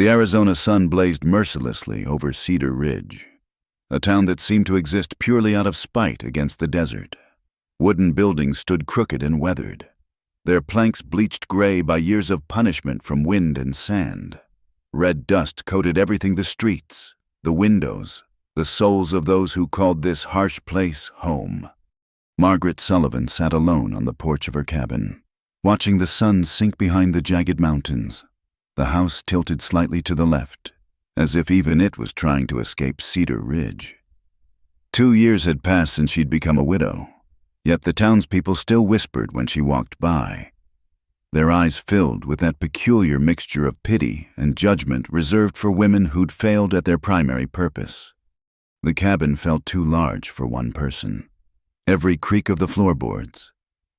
The Arizona sun blazed mercilessly over Cedar Ridge, a town that seemed to exist purely out of spite against the desert. Wooden buildings stood crooked and weathered, their planks bleached gray by years of punishment from wind and sand. Red dust coated everything: the streets, the windows, the souls of those who called this harsh place home. Margaret Sullivan sat alone on the porch of her cabin, watching the sun sink behind the jagged mountains. The house tilted slightly to the left, as if even it was trying to escape Cedar Ridge. 2 years had passed since she'd become a widow, yet the townspeople still whispered when she walked by, their eyes filled with that peculiar mixture of pity and judgment reserved for women who'd failed at their primary purpose. The cabin felt too large for one person. Every creak of the floorboards,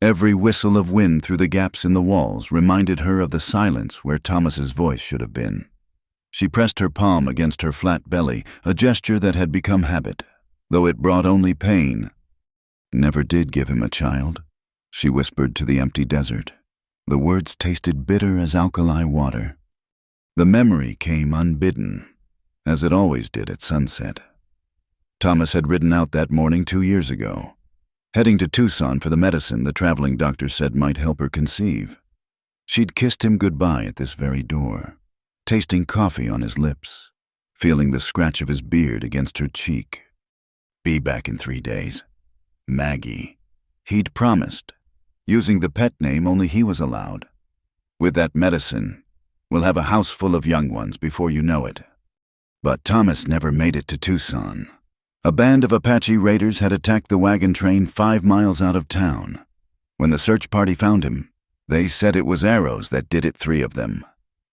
every whistle of wind through the gaps in the walls reminded her of the silence where Thomas's voice should have been. She pressed her palm against her flat belly, a gesture that had become habit, though it brought only pain. "Never did give him a child," she whispered to the empty desert. The words tasted bitter as alkali water. The memory came unbidden, as it always did at sunset. Thomas had ridden out that morning 2 years ago, heading to Tucson for the medicine the traveling doctor said might help her conceive. She'd kissed him goodbye at this very door, tasting coffee on his lips, feeling the scratch of his beard against her cheek. Be back in 3 days. Maggie. He'd promised, using the pet name only he was allowed. With that medicine, we'll have a house full of young ones before you know it. But Thomas never made it to Tucson. A band of Apache raiders had attacked the wagon train 5 miles out of town. When the search party found him, they said it was arrows that did it, 3 of them.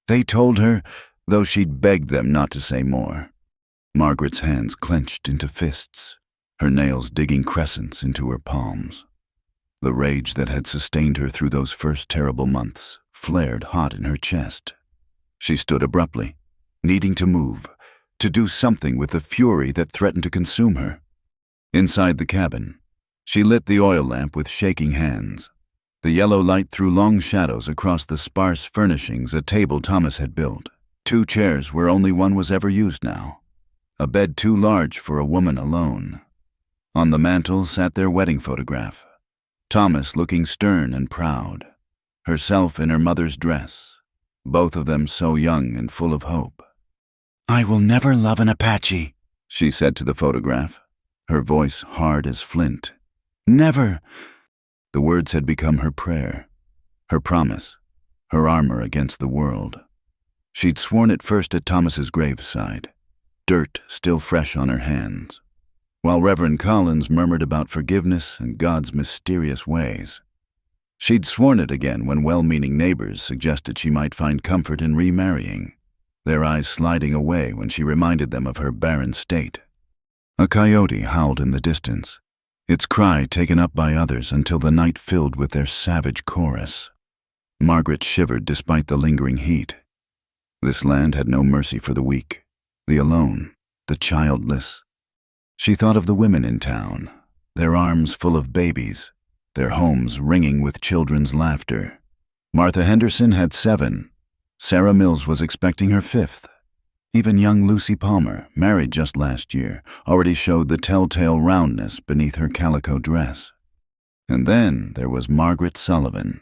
They told her, though she'd begged them not to say more. Margaret's hands clenched into fists, her nails digging crescents into her palms. The rage that had sustained her through those first terrible months flared hot in her chest. She stood abruptly, needing to move, to do something with the fury that threatened to consume her. Inside the cabin, she lit the oil lamp with shaking hands. The yellow light threw long shadows across the sparse furnishings a table Thomas had built. 2 chairs where only one was ever used now. A bed too large for a woman alone. On the mantel sat their wedding photograph, Thomas looking stern and proud, herself in her mother's dress, both of them so young and full of hope. "I will never love an Apache," she said to the photograph, her voice hard as flint. "Never." The words had become her prayer, her promise, her armor against the world. She'd sworn it first at Thomas's graveside, dirt still fresh on her hands, while Reverend Collins murmured about forgiveness and God's mysterious ways. She'd sworn it again when well-meaning neighbors suggested she might find comfort in remarrying, their eyes sliding away when she reminded them of her barren state. A coyote howled in the distance, its cry taken up by others until the night filled with their savage chorus. Margaret shivered despite the lingering heat. This land had no mercy for the weak, the alone, the childless. She thought of the women in town, their arms full of babies, their homes ringing with children's laughter. Martha Henderson had 7. Sarah Mills was expecting her 5th. Even young Lucy Palmer, married just last year, already showed the telltale roundness beneath her calico dress. And then there was Margaret Sullivan,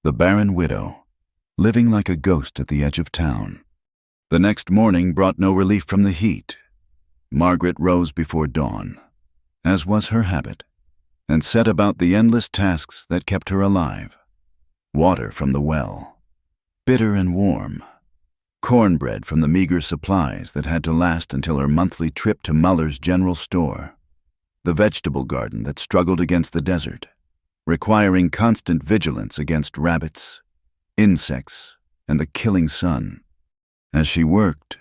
the barren widow, living like a ghost at the edge of town. The next morning brought no relief from the heat. Margaret rose before dawn, as was her habit, and set about the endless tasks that kept her alive. Water from the well, bitter and warm. Cornbread from the meager supplies that had to last until her monthly trip to Muller's General Store. The vegetable garden that struggled against the desert, requiring constant vigilance against rabbits, insects, and the killing sun. As she worked,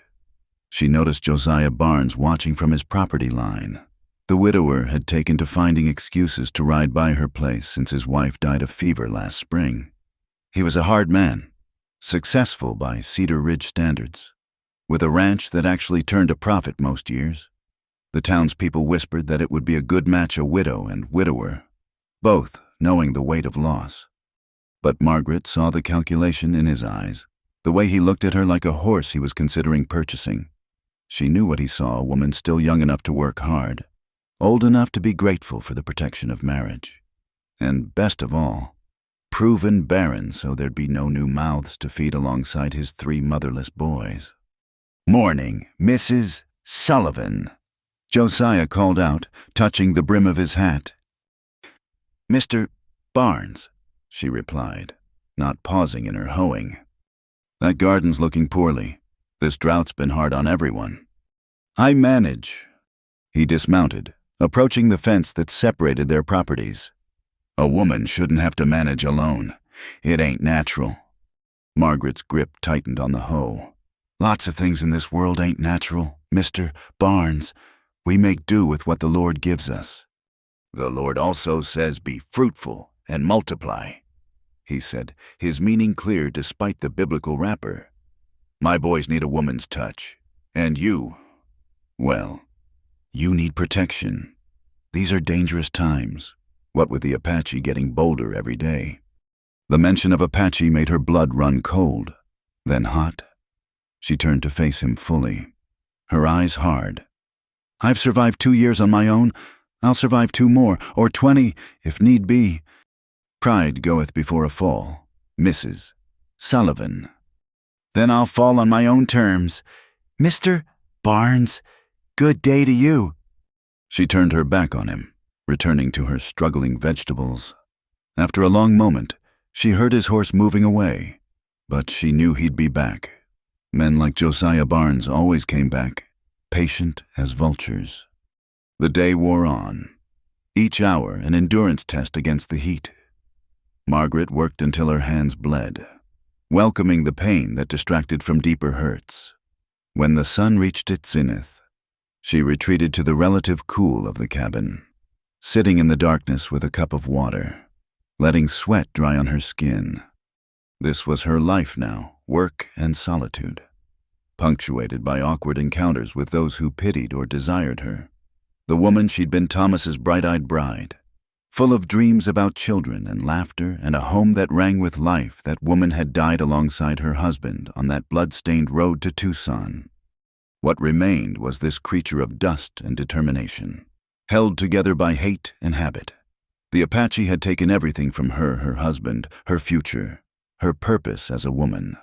she noticed Josiah Barnes watching from his property line. The widower had taken to finding excuses to ride by her place since his wife died of fever last spring. He was a hard man, successful by Cedar Ridge standards, with a ranch that actually turned a profit most years. The townspeople whispered that it would be a good match, a widow and widower, both knowing the weight of loss. But Margaret saw the calculation in his eyes, the way he looked at her like a horse he was considering purchasing. She knew what he saw, a woman still young enough to work hard, old enough to be grateful for the protection of marriage, and best of all, proven barren so there'd be no new mouths to feed alongside his 3 motherless boys. "Morning, Mrs. Sullivan," Josiah called out, touching the brim of his hat. "Mr. Barnes," she replied, not pausing in her hoeing. "That garden's looking poorly. This drought's been hard on everyone." "I manage." He dismounted, approaching the fence that separated their properties. "A woman shouldn't have to manage alone. It ain't natural." Margaret's grip tightened on the hoe. "Lots of things in this world ain't natural, Mr. Barnes. We make do with what the Lord gives us." "The Lord also says be fruitful and multiply," he said, his meaning clear despite the biblical wrapper. "My boys need a woman's touch, and you, well, you need protection. These are dangerous times, what with the Apache getting bolder every day." The mention of Apache made her blood run cold, then hot. She turned to face him fully, her eyes hard. "I've survived 2 years on my own. I'll survive 2 more, or 20, if need be. Pride goeth before a fall, Mrs. Sullivan." "Then I'll fall on my own terms. Mr. Barnes, good day to you." She turned her back on him, returning to her struggling vegetables. After a long moment, she heard his horse moving away, but she knew he'd be back. Men like Josiah Barnes always came back, patient as vultures. The day wore on, each hour an endurance test against the heat. Margaret worked until her hands bled, welcoming the pain that distracted from deeper hurts. When the sun reached its zenith, she retreated to the relative cool of the cabin, sitting in the darkness with a cup of water, letting sweat dry on her skin. This was her life now, work and solitude, punctuated by awkward encounters with those who pitied or desired her. The woman she'd been Thomas's bright-eyed bride, full of dreams about children and laughter and a home that rang with life. That woman had died alongside her husband on that blood-stained road to Tucson. What remained was this creature of dust and determination, held together by hate and habit. The Apache had taken everything from her husband, her future, her purpose as a woman.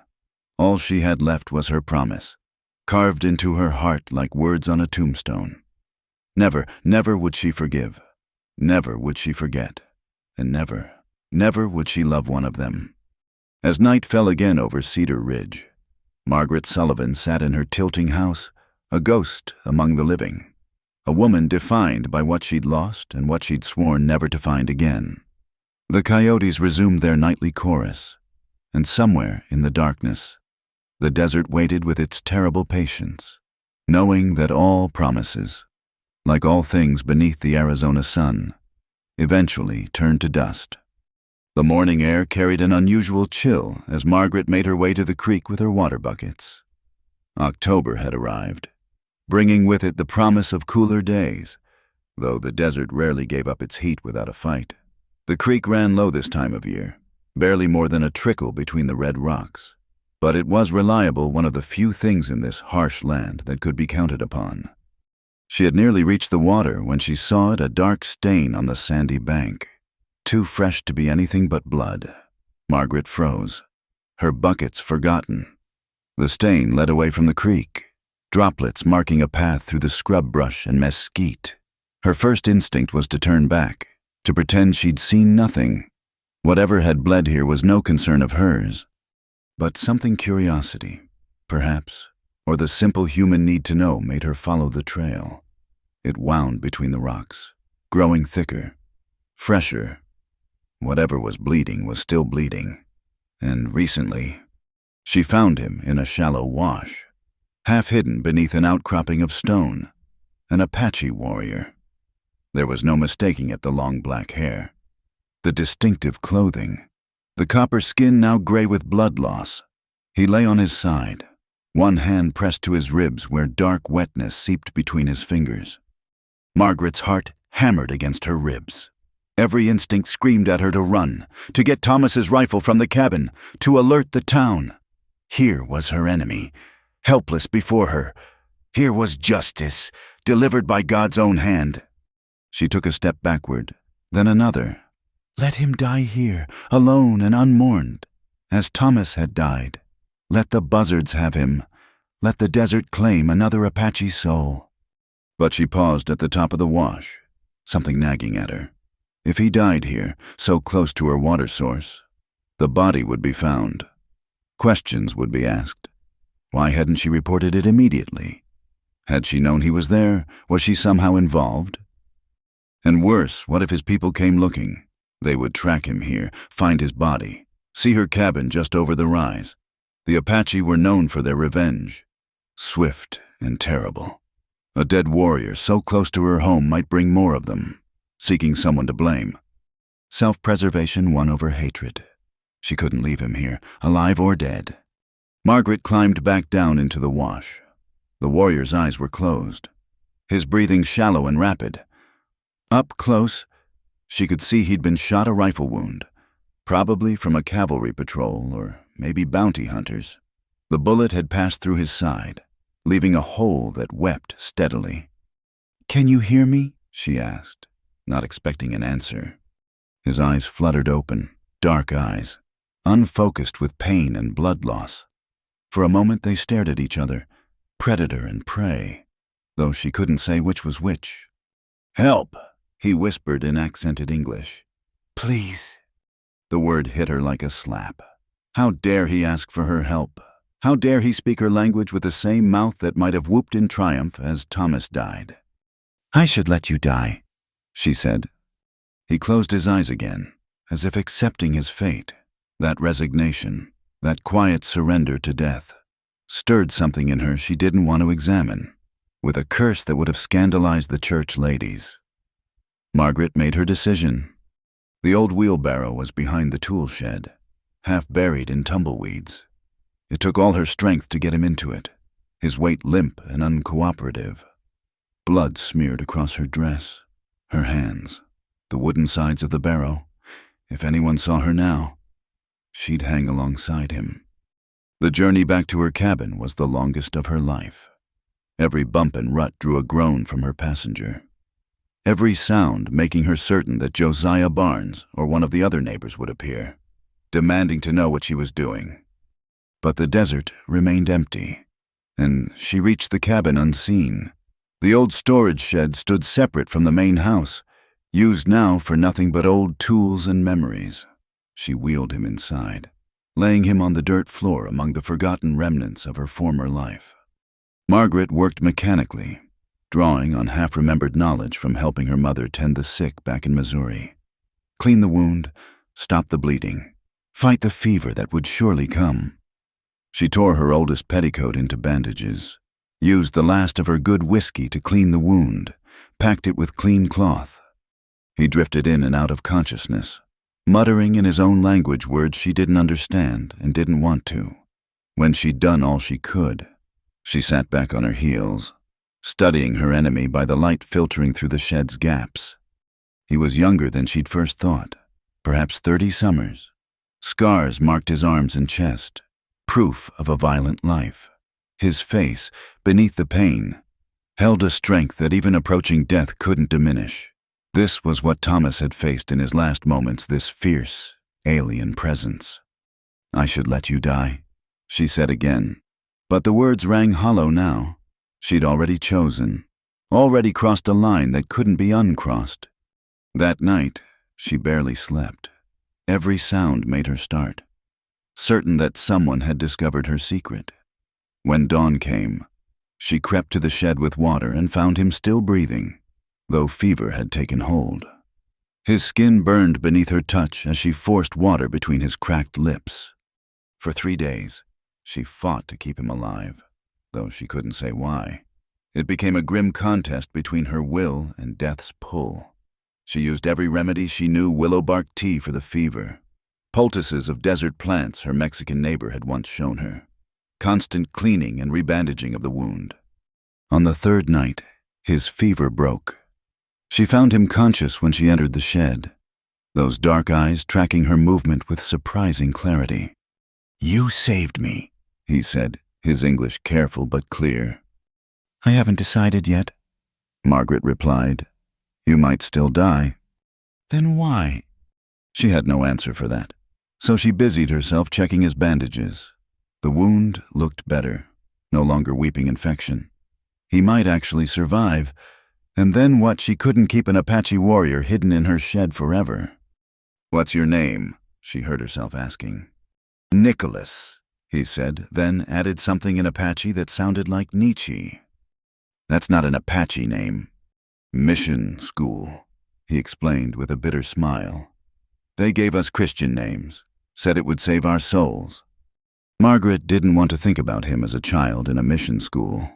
All she had left was her promise, carved into her heart like words on a tombstone. Never, never would she forgive. Never would she forget. And never, never would she love one of them. As night fell again over Cedar Ridge, Margaret Sullivan sat in her tilting house, a ghost among the living, a woman defined by what she'd lost and what she'd sworn never to find again. The coyotes resumed their nightly chorus, and somewhere in the darkness, the desert waited with its terrible patience, knowing that all promises, like all things beneath the Arizona sun, eventually turned to dust. The morning air carried an unusual chill as Margaret made her way to the creek with her water buckets. October had arrived, bringing with it the promise of cooler days, though the desert rarely gave up its heat without a fight. The creek ran low this time of year, barely more than a trickle between the red rocks, but it was reliable, one of the few things in this harsh land that could be counted upon. She had nearly reached the water when she saw it, a dark stain on the sandy bank, too fresh to be anything but blood. Margaret froze, her buckets forgotten. The stain led away from the creek, droplets marking a path through the scrub brush and mesquite. Her first instinct was to turn back, to pretend she'd seen nothing. Whatever had bled here was no concern of hers. But something, curiosity, perhaps, or the simple human need to know, made her follow the trail. It wound between the rocks, growing thicker, fresher. Whatever was bleeding was still bleeding. And recently, she found him in a shallow wash, half hidden beneath an outcropping of stone, an Apache warrior. There was no mistaking it, the long black hair, the distinctive clothing, the copper skin now gray with blood loss. He lay on his side, one hand pressed to his ribs where dark wetness seeped between his fingers. Margaret's heart hammered against her ribs. Every instinct screamed at her to run, to get Thomas's rifle from the cabin, to alert the town. Here was her enemy, helpless before her. Here was justice, delivered by God's own hand. She took a step backward, then another. Let him die here, alone and unmourned, as Thomas had died. Let the buzzards have him. Let the desert claim another Apache soul. But she paused at the top of the wash, something nagging at her. If he died here, so close to her water source, the body would be found. Questions would be asked. Why hadn't she reported it immediately? Had she known he was there? Was she somehow involved? And worse, what if his people came looking? They would track him here, find his body, see her cabin just over the rise. The Apache were known for their revenge, swift and terrible. A dead warrior so close to her home might bring more of them, seeking someone to blame. Self-preservation won over hatred. She couldn't leave him here, alive or dead. Margaret climbed back down into the wash. The warrior's eyes were closed, his breathing shallow and rapid. Up close, she could see he'd been shot a rifle wound, probably from a cavalry patrol or maybe bounty hunters. The bullet had passed through his side, leaving a hole that wept steadily. "Can you hear me?" she asked, not expecting an answer. His eyes fluttered open, dark eyes, unfocused with pain and blood loss. For a moment they stared at each other, predator and prey, though she couldn't say which was which. "Help," he whispered in accented English. "Please." The word hit her like a slap. How dare he ask for her help? How dare he speak her language with the same mouth that might have whooped in triumph as Thomas died? "I should let you die," she said. He closed his eyes again, as if accepting his fate. That resignation, that quiet surrender to death, stirred something in her she didn't want to examine, with a curse that would have scandalized the church ladies. Margaret made her decision. The old wheelbarrow was behind the tool shed, half buried in tumbleweeds. It took all her strength to get him into it, his weight limp and uncooperative. Blood smeared across her dress, her hands, the wooden sides of the barrow. If anyone saw her now, she'd hang alongside him. The journey back to her cabin was the longest of her life. Every bump and rut drew a groan from her passenger. Every sound making her certain that Josiah Barnes or one of the other neighbors would appear, demanding to know what she was doing. But the desert remained empty, and she reached the cabin unseen. The old storage shed stood separate from the main house, used now for nothing but old tools and memories. She wheeled him inside, laying him on the dirt floor among the forgotten remnants of her former life. Margaret worked mechanically, drawing on half-remembered knowledge from helping her mother tend the sick back in Missouri. Clean the wound, stop the bleeding, fight the fever that would surely come. She tore her oldest petticoat into bandages, used the last of her good whiskey to clean the wound, packed it with clean cloth. He drifted in and out of consciousness, muttering in his own language words she didn't understand and didn't want to. When she'd done all she could, she sat back on her heels, studying her enemy by the light filtering through the shed's gaps. He was younger than she'd first thought, perhaps 30 summers. Scars marked his arms and chest, proof of a violent life. His face, beneath the pain, held a strength that even approaching death couldn't diminish. This was what Thomas had faced in his last moments, this fierce, alien presence. "I should let you die," she said again. But the words rang hollow now. She'd already chosen, already crossed a line that couldn't be uncrossed. That night, she barely slept. Every sound made her start, certain that someone had discovered her secret. When dawn came, she crept to the shed with water and found him still breathing, though fever had taken hold. His skin burned beneath her touch as she forced water between his cracked lips. For 3 days, she fought to keep him alive, though she couldn't say why. It became a grim contest between her will and death's pull. She used every remedy she knew, willow bark tea for the fever, poultices of desert plants her Mexican neighbor had once shown her, constant cleaning and rebandaging of the wound. On the 3rd night, his fever broke. She found him conscious when she entered the shed, those dark eyes tracking her movement with surprising clarity. "You saved me," he said, his English careful but clear. I haven't decided yet, Margaret replied. You might still die. Then why? She had no answer for that, so she busied herself checking his bandages. The wound looked better, no longer weeping infection. He might actually survive, and then what, she couldn't keep an Apache warrior hidden in her shed forever. What's your name? She heard herself asking. Nicholas, he said, then added something in Apache that sounded like Nietzsche. That's not an Apache name. Mission school, he explained with a bitter smile. They gave us Christian names, said it would save our souls. Margaret didn't want to think about him as a child in a mission school.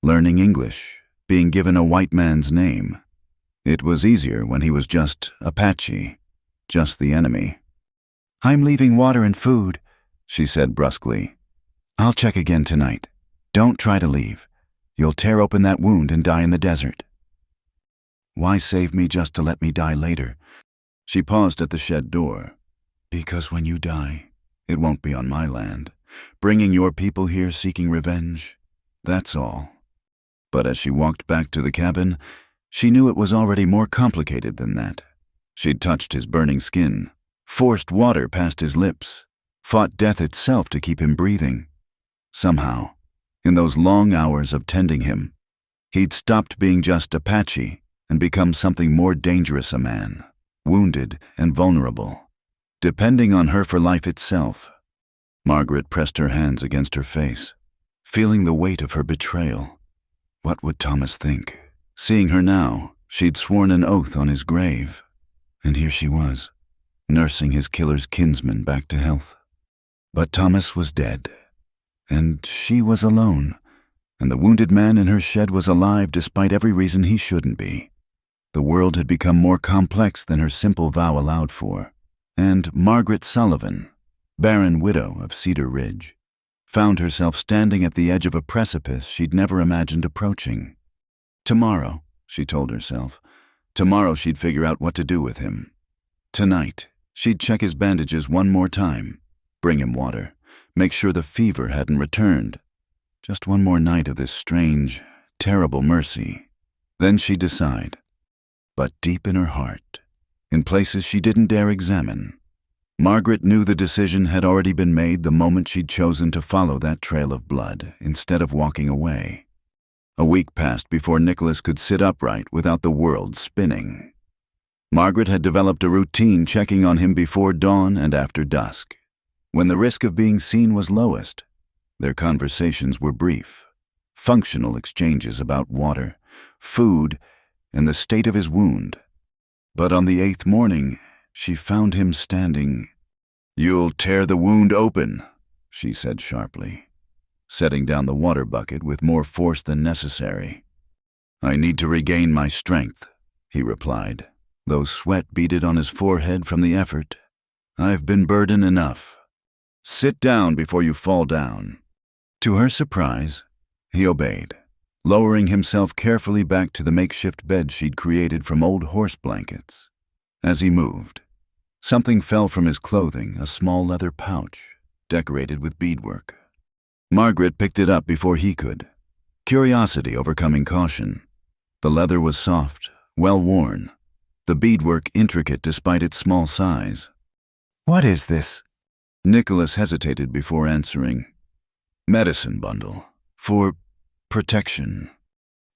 Learning English, being given a white man's name. It was easier when he was just Apache, just the enemy. I'm leaving water and food, she said brusquely. I'll check again tonight. Don't try to leave. You'll tear open that wound and die in the desert. Why save me just to let me die later? She paused at the shed door. Because when you die, it won't be on my land, bringing your people here seeking revenge. That's all. But as she walked back to the cabin, she knew it was already more complicated than that. She'd touched his burning skin, forced water past his lips, fought death itself to keep him breathing. Somehow, in those long hours of tending him, he'd stopped being just Apache and become something more dangerous, a man, wounded and vulnerable, depending on her for life itself. Margaret pressed her hands against her face, feeling the weight of her betrayal. What would Thomas think? Seeing her now, she'd sworn an oath on his grave. And here she was, nursing his killer's kinsman back to health. But Thomas was dead, and she was alone, and the wounded man in her shed was alive despite every reason he shouldn't be. The world had become more complex than her simple vow allowed for, and Margaret Sullivan, barren widow of Cedar Ridge, found herself standing at the edge of a precipice she'd never imagined approaching. Tomorrow, she told herself, tomorrow she'd figure out what to do with him. Tonight, she'd check his bandages one more time, bring him water, make sure the fever hadn't returned. Just one more night of this strange, terrible mercy. Then she'd decide. But deep in her heart, in places she didn't dare examine, Margaret knew the decision had already been made the moment she'd chosen to follow that trail of blood instead of walking away. A week passed before Nicholas could sit upright without the world spinning. Margaret had developed a routine checking on him before dawn and after dusk, when the risk of being seen was lowest. Their conversations were brief, functional exchanges about water, food, and the state of his wound. But on the 8th morning, she found him standing. You'll tear the wound open, she said sharply, setting down the water bucket with more force than necessary. I need to regain my strength, he replied, though sweat beaded on his forehead from the effort. I've been burdened enough. Sit down before you fall down. To her surprise, he obeyed, lowering himself carefully back to the makeshift bed she'd created from old horse blankets. As he moved, something fell from his clothing, a small leather pouch, decorated with beadwork. Margaret picked it up before he could, curiosity overcoming caution. The leather was soft, well worn, the beadwork intricate despite its small size. What is this? Nicholas hesitated before answering. Medicine bundle, for protection.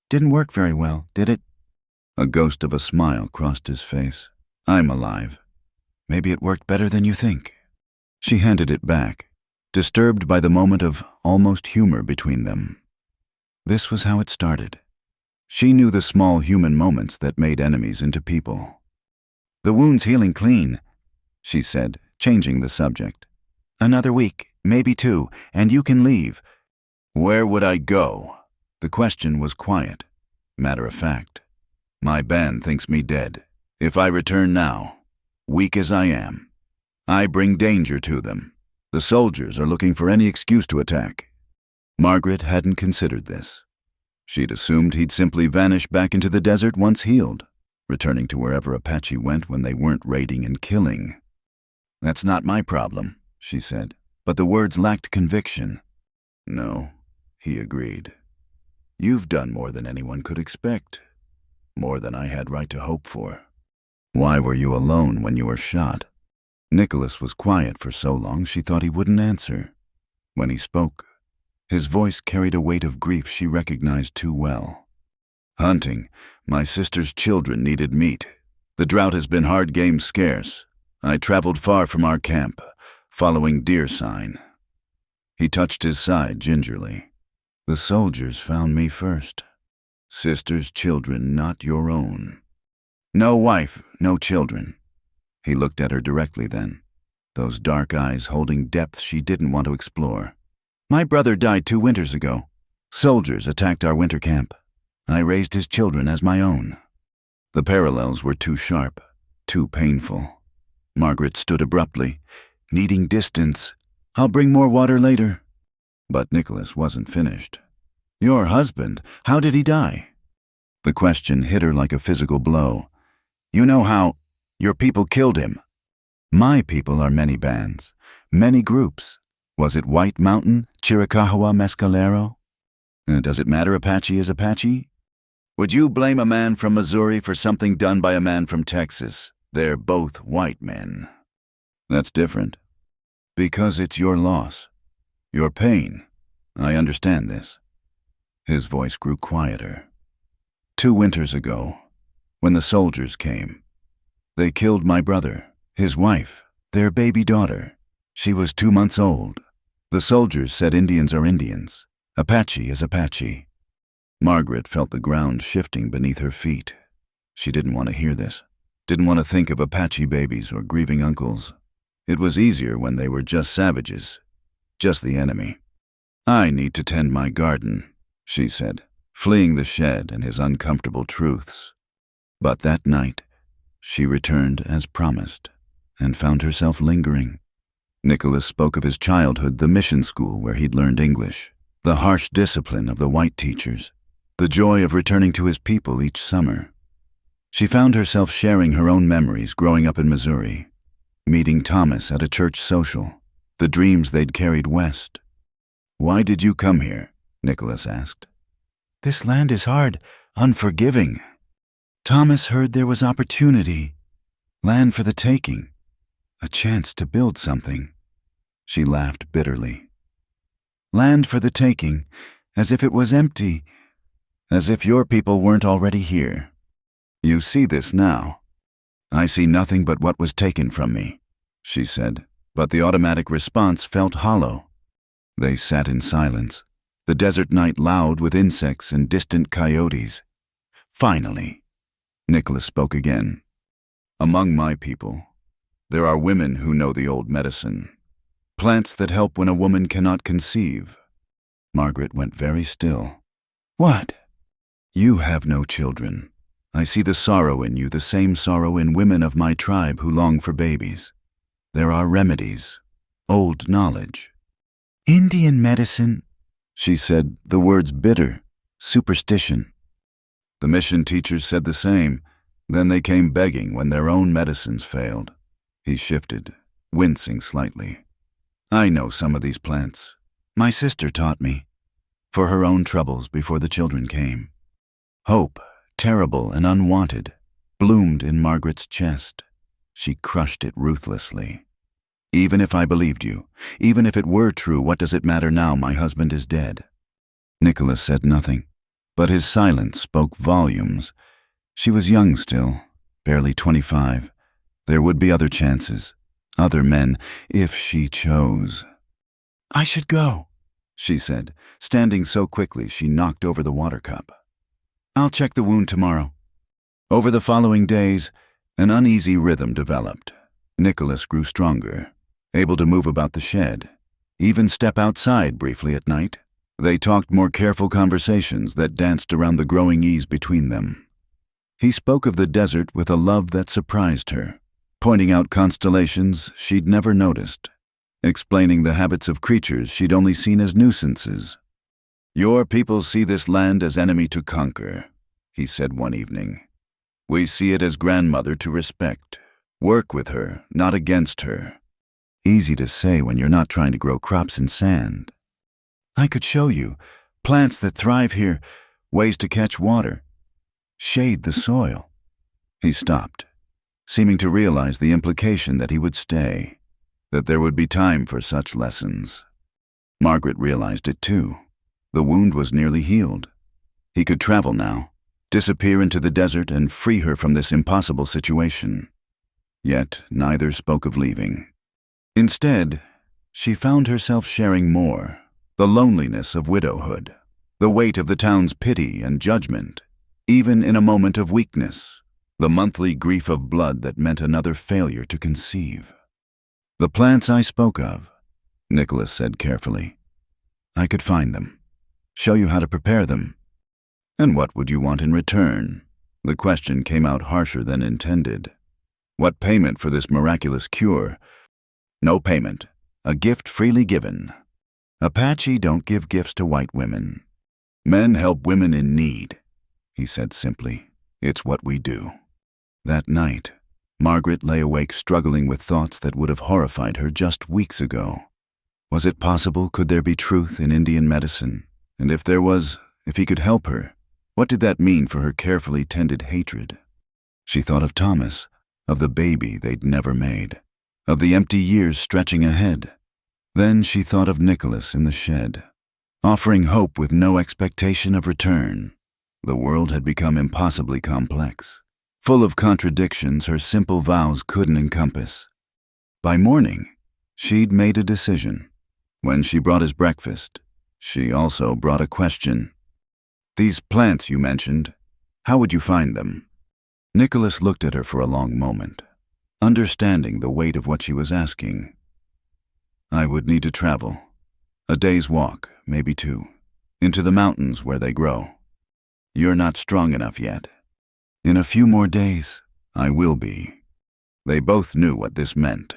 Didn't work very well, did it? A ghost of a smile crossed his face. I'm alive. Maybe it worked better than you think. She handed it back, disturbed by the moment of almost humor between them. This was how it started. She knew the small human moments that made enemies into people. The wound's healing clean, she said, changing the subject. Another week, maybe 2, and you can leave. Where would I go? The question was quiet, matter of fact. My band thinks me dead. If I return now, weak as I am, I bring danger to them. The soldiers are looking for any excuse to attack. Margaret hadn't considered this. She'd assumed he'd simply vanish back into the desert once healed, returning to wherever Apache went when they weren't raiding and killing. That's not my problem, she said, but the words lacked conviction. No, he agreed. You've done more than anyone could expect. More than I had right to hope for. Why were you alone when you were shot? Nicholas was quiet for so long she thought he wouldn't answer. When he spoke, his voice carried a weight of grief she recognized too well. Hunting. My sister's children needed meat. The drought has been hard game scarce. I traveled far from our camp, following deer sign. He touched his side gingerly. The soldiers found me first. Sister's children, not your own. No wife, no children. He looked at her directly then, those dark eyes holding depths she didn't want to explore. My brother died 2 winters ago. Soldiers attacked our winter camp. I raised his children as my own. The parallels were too sharp, too painful. Margaret stood abruptly, needing distance. I'll bring more water later. But Nicholas wasn't finished. Your husband, how did he die? The question hit her like a physical blow. You know how your people killed him. My people are many bands, many groups. Was it White Mountain, Chiricahua, Mescalero? Does it matter Apache is Apache? Would you blame a man from Missouri for something done by a man from Texas? They're both white men. That's different. Because it's your loss. Your pain. I understand this. His voice grew quieter. 2 winters ago, when the soldiers came, they killed my brother, his wife, their baby daughter. She was 2 months old. The soldiers said Indians are Indians. Apache is Apache. Margaret felt the ground shifting beneath her feet. She didn't want to hear this. Didn't want to think of Apache babies or grieving uncles. It was easier when they were just savages, just the enemy. I need to tend my garden, she said, fleeing the shed and his uncomfortable truths. But that night, she returned as promised and found herself lingering. Nicholas spoke of his childhood, the mission school where he'd learned English, the harsh discipline of the white teachers, the joy of returning to his people each summer. She found herself sharing her own memories growing up in Missouri, meeting Thomas at a church social, the dreams they'd carried west. Why did you come here? Nicholas asked. This land is hard, unforgiving. Thomas heard there was opportunity, land for the taking, a chance to build something. She laughed bitterly. Land for the taking, as if it was empty, as if your people weren't already here. You see this now. I see nothing but what was taken from me, she said, but the automatic response felt hollow. They sat in silence, the desert night loud with insects and distant coyotes. Finally, Nicholas spoke again. Among my people, there are women who know the old medicine, plants that help when a woman cannot conceive. Margaret went very still. What? You have no children. I see the sorrow in you, the same sorrow in women of my tribe who long for babies. There are remedies, old knowledge. Indian medicine, she said, the words bitter, superstition. The mission teachers said the same. Then they came begging when their own medicines failed. He shifted, wincing slightly. I know some of these plants. My sister taught me. For her own troubles before the children came. Hope, terrible and unwanted, bloomed in Margaret's chest. She crushed it ruthlessly. Even if I believed you, even if it were true, what does it matter now my husband is dead? Nicholas said nothing, but his silence spoke volumes. She was young still, barely 25. There would be other chances, other men, if she chose. I should go, she said, standing so quickly she knocked over the water cup. I'll check the wound tomorrow. Over the following days, an uneasy rhythm developed. Nicholas grew stronger, able to move about the shed, even step outside briefly at night. They talked more careful conversations that danced around the growing ease between them. He spoke of the desert with a love that surprised her, pointing out constellations she'd never noticed, explaining the habits of creatures she'd only seen as nuisances. Your people see this land as enemy to conquer, he said one evening. We see it as grandmother to respect. Work with her, not against her. Easy to say when you're not trying to grow crops in sand. I could show you. Plants that thrive here, ways to catch water, shade the soil. He stopped, seeming to realize the implication that he would stay, that there would be time for such lessons. Margaret realized it too. The wound was nearly healed. He could travel now, disappear into the desert and free her from this impossible situation. Yet neither spoke of leaving. Instead, she found herself sharing more, the loneliness of widowhood, the weight of the town's pity and judgment, even in a moment of weakness, the monthly grief of blood that meant another failure to conceive. The plants I spoke of, Nicholas said carefully. I could find them, show you how to prepare them. And what would you want in return? The question came out harsher than intended. What payment for this miraculous cure? No payment, a gift freely given. Apache don't give gifts to white women. Men help women in need, he said simply. It's what we do. That night, Margaret lay awake struggling with thoughts that would have horrified her just weeks ago. Was it possible? Could there be truth in Indian medicine? And if there was, if he could help her, what did that mean for her carefully tended hatred? She thought of Thomas, of the baby they'd never made, of the empty years stretching ahead. Then she thought of Nicholas in the shed, offering hope with no expectation of return. The world had become impossibly complex, full of contradictions her simple vows couldn't encompass. By morning, she'd made a decision. When she brought his breakfast, she also brought a question. These plants you mentioned, how would you find them? Nicholas looked at her for a long moment, understanding the weight of what she was asking. I would need to travel. A day's walk, maybe two, into the mountains where they grow. You're not strong enough yet. In a few more days, I will be. They both knew what this meant.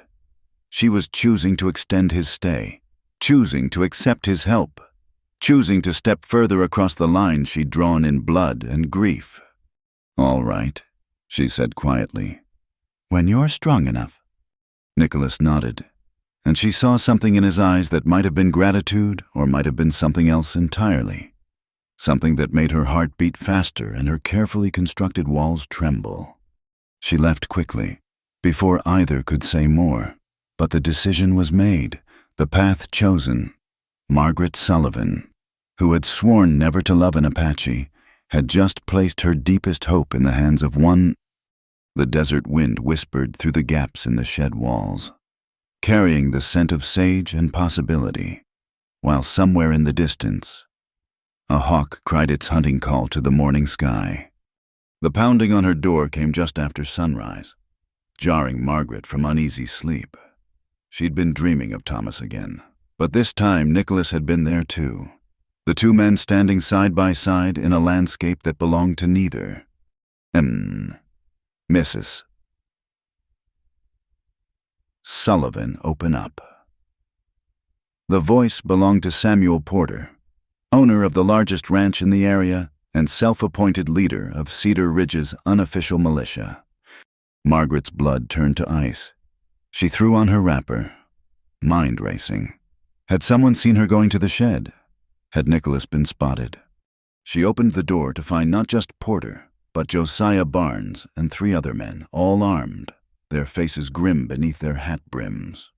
She was choosing to extend his stay, choosing to accept his help, choosing to step further across the line she'd drawn in blood and grief. All right, she said quietly. When you're strong enough. Nicholas nodded, and she saw something in his eyes that might have been gratitude or might have been something else entirely. Something that made her heart beat faster and her carefully constructed walls tremble. She left quickly, before either could say more. But the decision was made, the path chosen. Margaret Sullivan, who had sworn never to love an Apache, had just placed her deepest hope in the hands of one. The desert wind whispered through the gaps in the shed walls, carrying the scent of sage and possibility, while somewhere in the distance, a hawk cried its hunting call to the morning sky. The pounding on her door came just after sunrise, jarring Margaret from uneasy sleep. She'd been dreaming of Thomas again, but this time Nicholas had been there too. The two men standing side by side in a landscape that belonged to neither. Mrs. Sullivan, open up. The voice belonged to Samuel Porter, owner of the largest ranch in the area and self-appointed leader of Cedar Ridge's unofficial militia. Margaret's blood turned to ice. She threw on her wrapper, mind racing. Had someone seen her going to the shed? Had Nicholas been spotted? She opened the door to find not just Porter, but Josiah Barnes and 3 other men, all armed, their faces grim beneath their hat brims.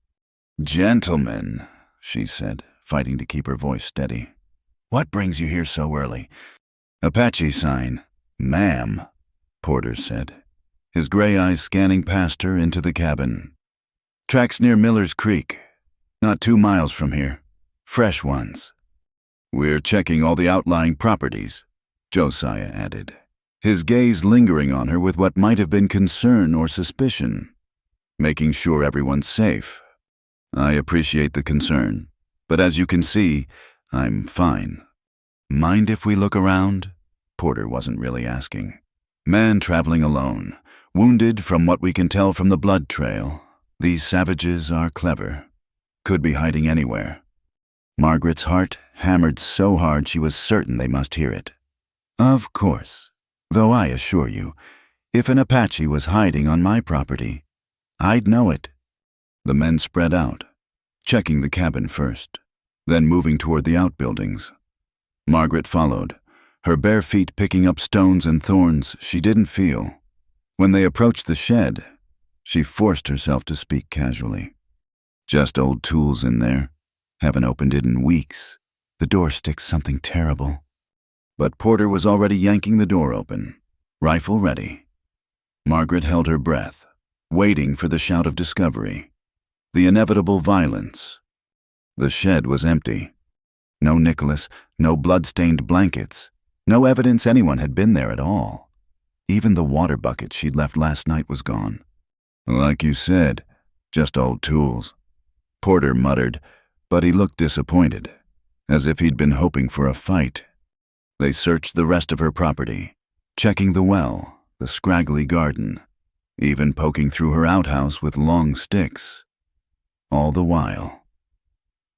Gentlemen, she said, fighting to keep her voice steady. What brings you here so early? Apache sign. Ma'am, Porter said, his gray eyes scanning past her into the cabin. Tracks near Miller's Creek, not 2 miles from here. Fresh ones. We're checking all the outlying properties, Josiah added, his gaze lingering on her with what might have been concern or suspicion. Making sure everyone's safe. I appreciate the concern, but as you can see, I'm fine. Mind if we look around? Porter wasn't really asking. Man traveling alone, wounded from what we can tell from the blood trail. These savages are clever. Could be hiding anywhere. Margaret's heart hammered so hard she was certain they must hear it. Of course, though I assure you, if an Apache was hiding on my property, I'd know it. The men spread out, checking the cabin first. then moving toward the outbuildings. Margaret followed, her bare feet picking up stones and thorns she didn't feel. When they approached the shed, she forced herself to speak casually. "Just old tools in there. Haven't opened it in weeks. The door sticks something terrible." But Porter was already yanking the door open, rifle ready. Margaret held her breath, waiting for the shout of discovery, the inevitable violence. The shed was empty. No Nicholas, no blood-stained blankets, no evidence anyone had been there at all. Even the water bucket she'd left last night was gone. "Like you said, just old tools," Porter muttered, but he looked disappointed, as if he'd been hoping for a fight. They searched the rest of her property, checking the well, the scraggly garden, even poking through her outhouse with long sticks. All the while,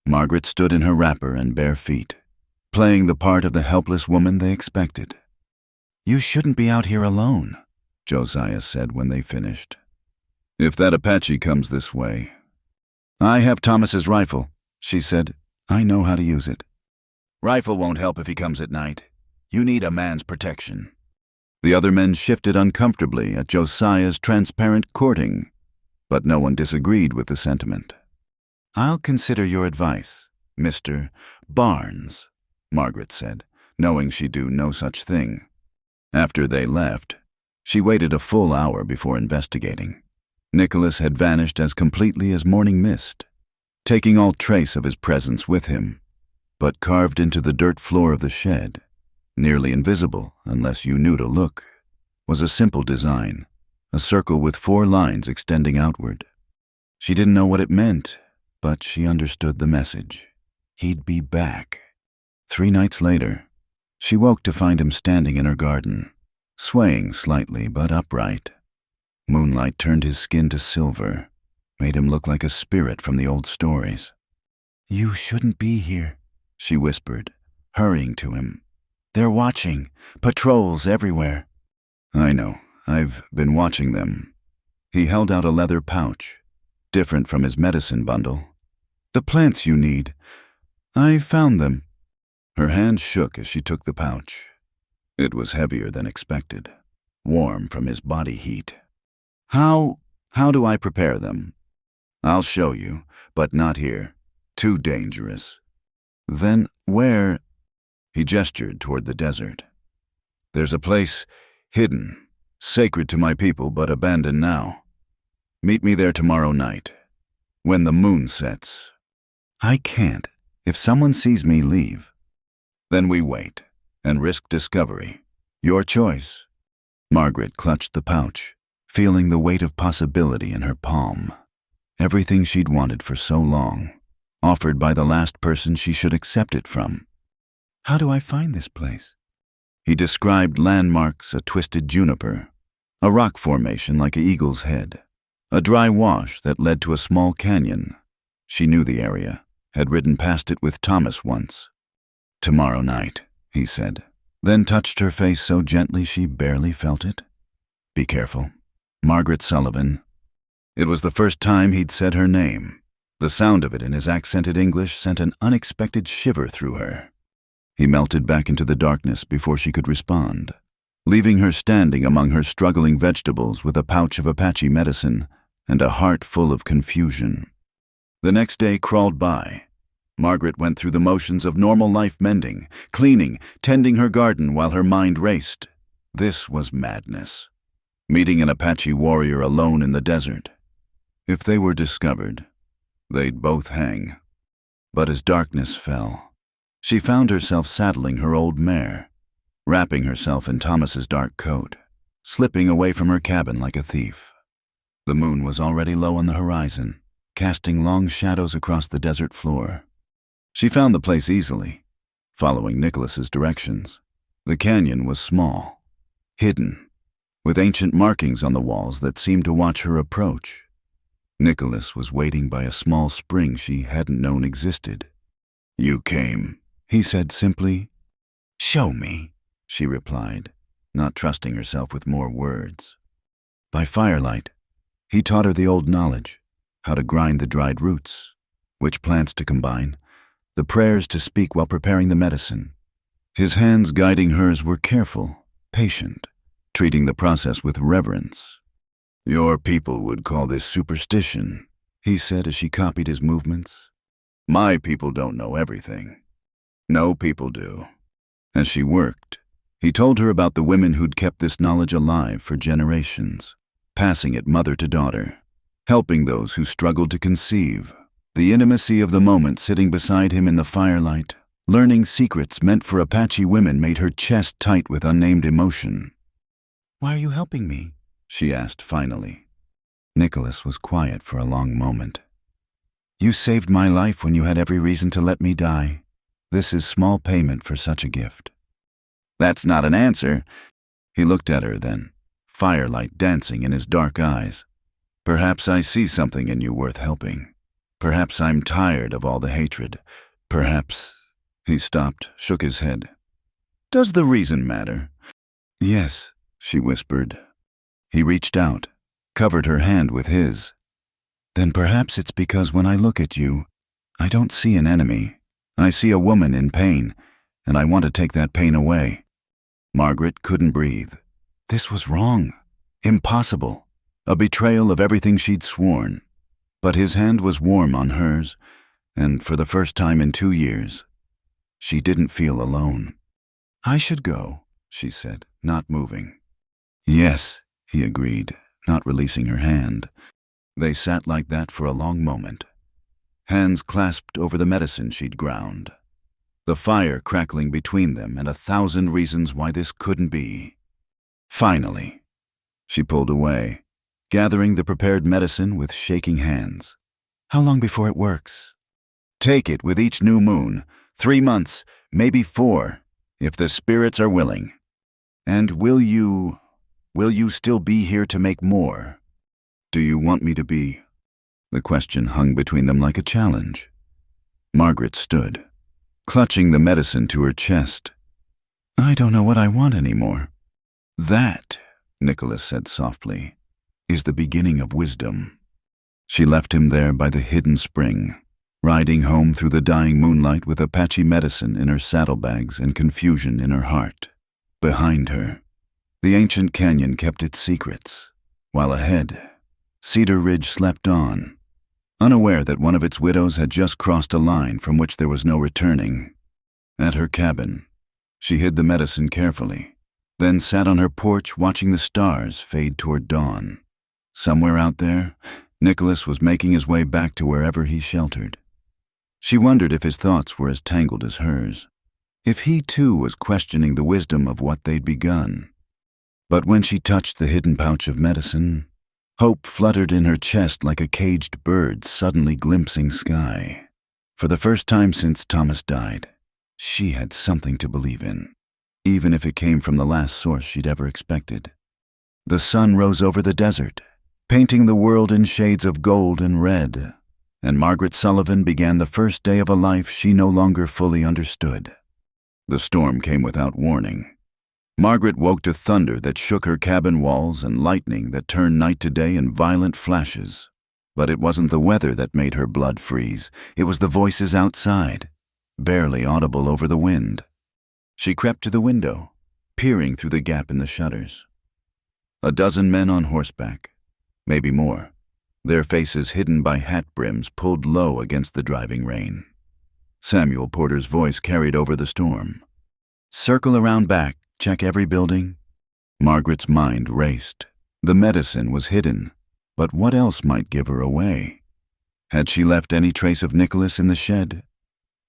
Margaret stood in her wrapper and bare feet, playing the part of the helpless woman they expected. "You shouldn't be out here alone," Josiah said when they finished. "If that Apache comes this way." "I have Thomas's rifle," she said. "I know how to use it." "Rifle won't help if he comes at night. You need a man's protection." The other men shifted uncomfortably at Josiah's transparent courting, but no one disagreed with the sentiment. "I'll consider your advice, Mr. Barnes," Margaret said, knowing she'd do no such thing. After they left, she waited a full hour before investigating. Nicholas had vanished as completely as morning mist, taking all trace of his presence with him, but carved into the dirt floor of the shed, nearly invisible unless you knew to look, was a simple design, a circle with 4 lines extending outward. She didn't know what it meant, but she understood the message. He'd be back. 3 nights later, she woke to find him standing in her garden, swaying slightly but upright. Moonlight turned his skin to silver, made him look like a spirit from the old stories. "You shouldn't be here," she whispered, hurrying to him. "They're watching. Patrols everywhere." "I know. I've been watching them." He held out a leather pouch, different from his medicine bundle. "The plants you need. I found them." Her hand shook as she took the pouch. It was heavier than expected, warm from his body heat. How do I prepare them?" "I'll show you, but not here. Too dangerous." "Then where?" He gestured toward the desert. "There's a place, hidden, sacred to my people but abandoned now. Meet me there tomorrow night, when the moon sets." "I can't. If someone sees me leave." "Then we wait, and risk discovery. Your choice." Margaret clutched the pouch, feeling the weight of possibility in her palm. Everything she'd wanted for so long, offered by the last person she should accept it from. "How do I find this place?" He described landmarks: a twisted juniper, a rock formation like an eagle's head, a dry wash that led to a small canyon. She knew the area, had ridden past it with Thomas once. "Tomorrow night," he said, then touched her face so gently she barely felt it. "Be careful. Margaret Sullivan." It was the first time he'd said her name. The sound of it in his accented English sent an unexpected shiver through her. He melted back into the darkness before she could respond, leaving her standing among her struggling vegetables with a pouch of Apache medicine and a heart full of confusion. The next day crawled by. Margaret went through the motions of normal life, mending, cleaning, tending her garden while her mind raced. This was madness. Meeting an Apache warrior alone in the desert. If they were discovered, they'd both hang. But as darkness fell, she found herself saddling her old mare, wrapping herself in Thomas's dark coat, slipping away from her cabin like a thief. The moon was already low on the horizon, casting long shadows across the desert floor. She found the place easily, following Nicholas's directions. The canyon was small, hidden, with ancient markings on the walls that seemed to watch her approach. Nicholas was waiting by a small spring she hadn't known existed. "You came," he said simply. "Show me," she replied, not trusting herself with more words. By firelight, he taught her the old knowledge, how to grind the dried roots, which plants to combine, the prayers to speak while preparing the medicine. His hands guiding hers were careful, patient, treating the process with reverence. "Your people would call this superstition," he said as she copied his movements. "My people don't know everything. No people do." As she worked, he told her about the women who'd kept this knowledge alive for generations, passing it mother to daughter, helping those who struggled to conceive. The intimacy of the moment sitting beside him in the firelight, learning secrets meant for Apache women made her chest tight with unnamed emotion. "Why are you helping me?" she asked finally. Nicholas was quiet for a long moment. "You saved my life when you had every reason to let me die. This is small payment for such a gift." "That's not an answer." He looked at her then, firelight dancing in his dark eyes. "Perhaps I see something in you worth helping. Perhaps I'm tired of all the hatred. Perhaps—" He stopped, shook his head. "Does the reason matter?" "Yes," she whispered. He reached out, covered her hand with his. "Then perhaps it's because when I look at you, I don't see an enemy. I see a woman in pain, and I want to take that pain away." Margaret couldn't breathe. This was wrong, impossible, a betrayal of everything she'd sworn. But his hand was warm on hers, and for the first time in 2 years, she didn't feel alone. "I should go," she said, not moving. "Yes," he agreed, not releasing her hand. They sat like that for a long moment, hands clasped over the medicine she'd ground, the fire crackling between them and 1,000 reasons why this couldn't be. Finally, she pulled away, gathering the prepared medicine with shaking hands. "How long before it works?" "Take it with each new moon, 3 months, maybe 4, if the spirits are willing. And will you still be here to make more? Do you want me to be?" The question hung between them like a challenge. Margaret stood, clutching the medicine to her chest. "I don't know what I want anymore." "That," Nicholas said softly, "is the beginning of wisdom." She left him there by the hidden spring, riding home through the dying moonlight with Apache medicine in her saddlebags and confusion in her heart. Behind her, the ancient canyon kept its secrets, while ahead, Cedar Ridge slept on, unaware that one of its widows had just crossed a line from which there was no returning. At her cabin, she hid the medicine carefully, then sat on her porch watching the stars fade toward dawn. Somewhere out there, Nicholas was making his way back to wherever he sheltered. She wondered if his thoughts were as tangled as hers, if he too was questioning the wisdom of what they'd begun. But when she touched the hidden pouch of medicine, hope fluttered in her chest like a caged bird suddenly glimpsing sky. For the first time since Thomas died, she had something to believe in, even if it came from the last source she'd ever expected. The sun rose over the desert, painting the world in shades of gold and red, and Margaret Sullivan began the first day of a life she no longer fully understood. The storm came without warning. Margaret woke to thunder that shook her cabin walls and lightning that turned night to day in violent flashes. But it wasn't the weather that made her blood freeze. It was the voices outside, barely audible over the wind. She crept to the window, peering through the gap in the shutters. A dozen men on horseback, maybe more, their faces hidden by hat brims pulled low against the driving rain. Samuel Porter's voice carried over the storm. "Circle around back, check every building." Margaret's mind raced. The medicine was hidden, but what else might give her away? Had she left any trace of Nicholas in the shed?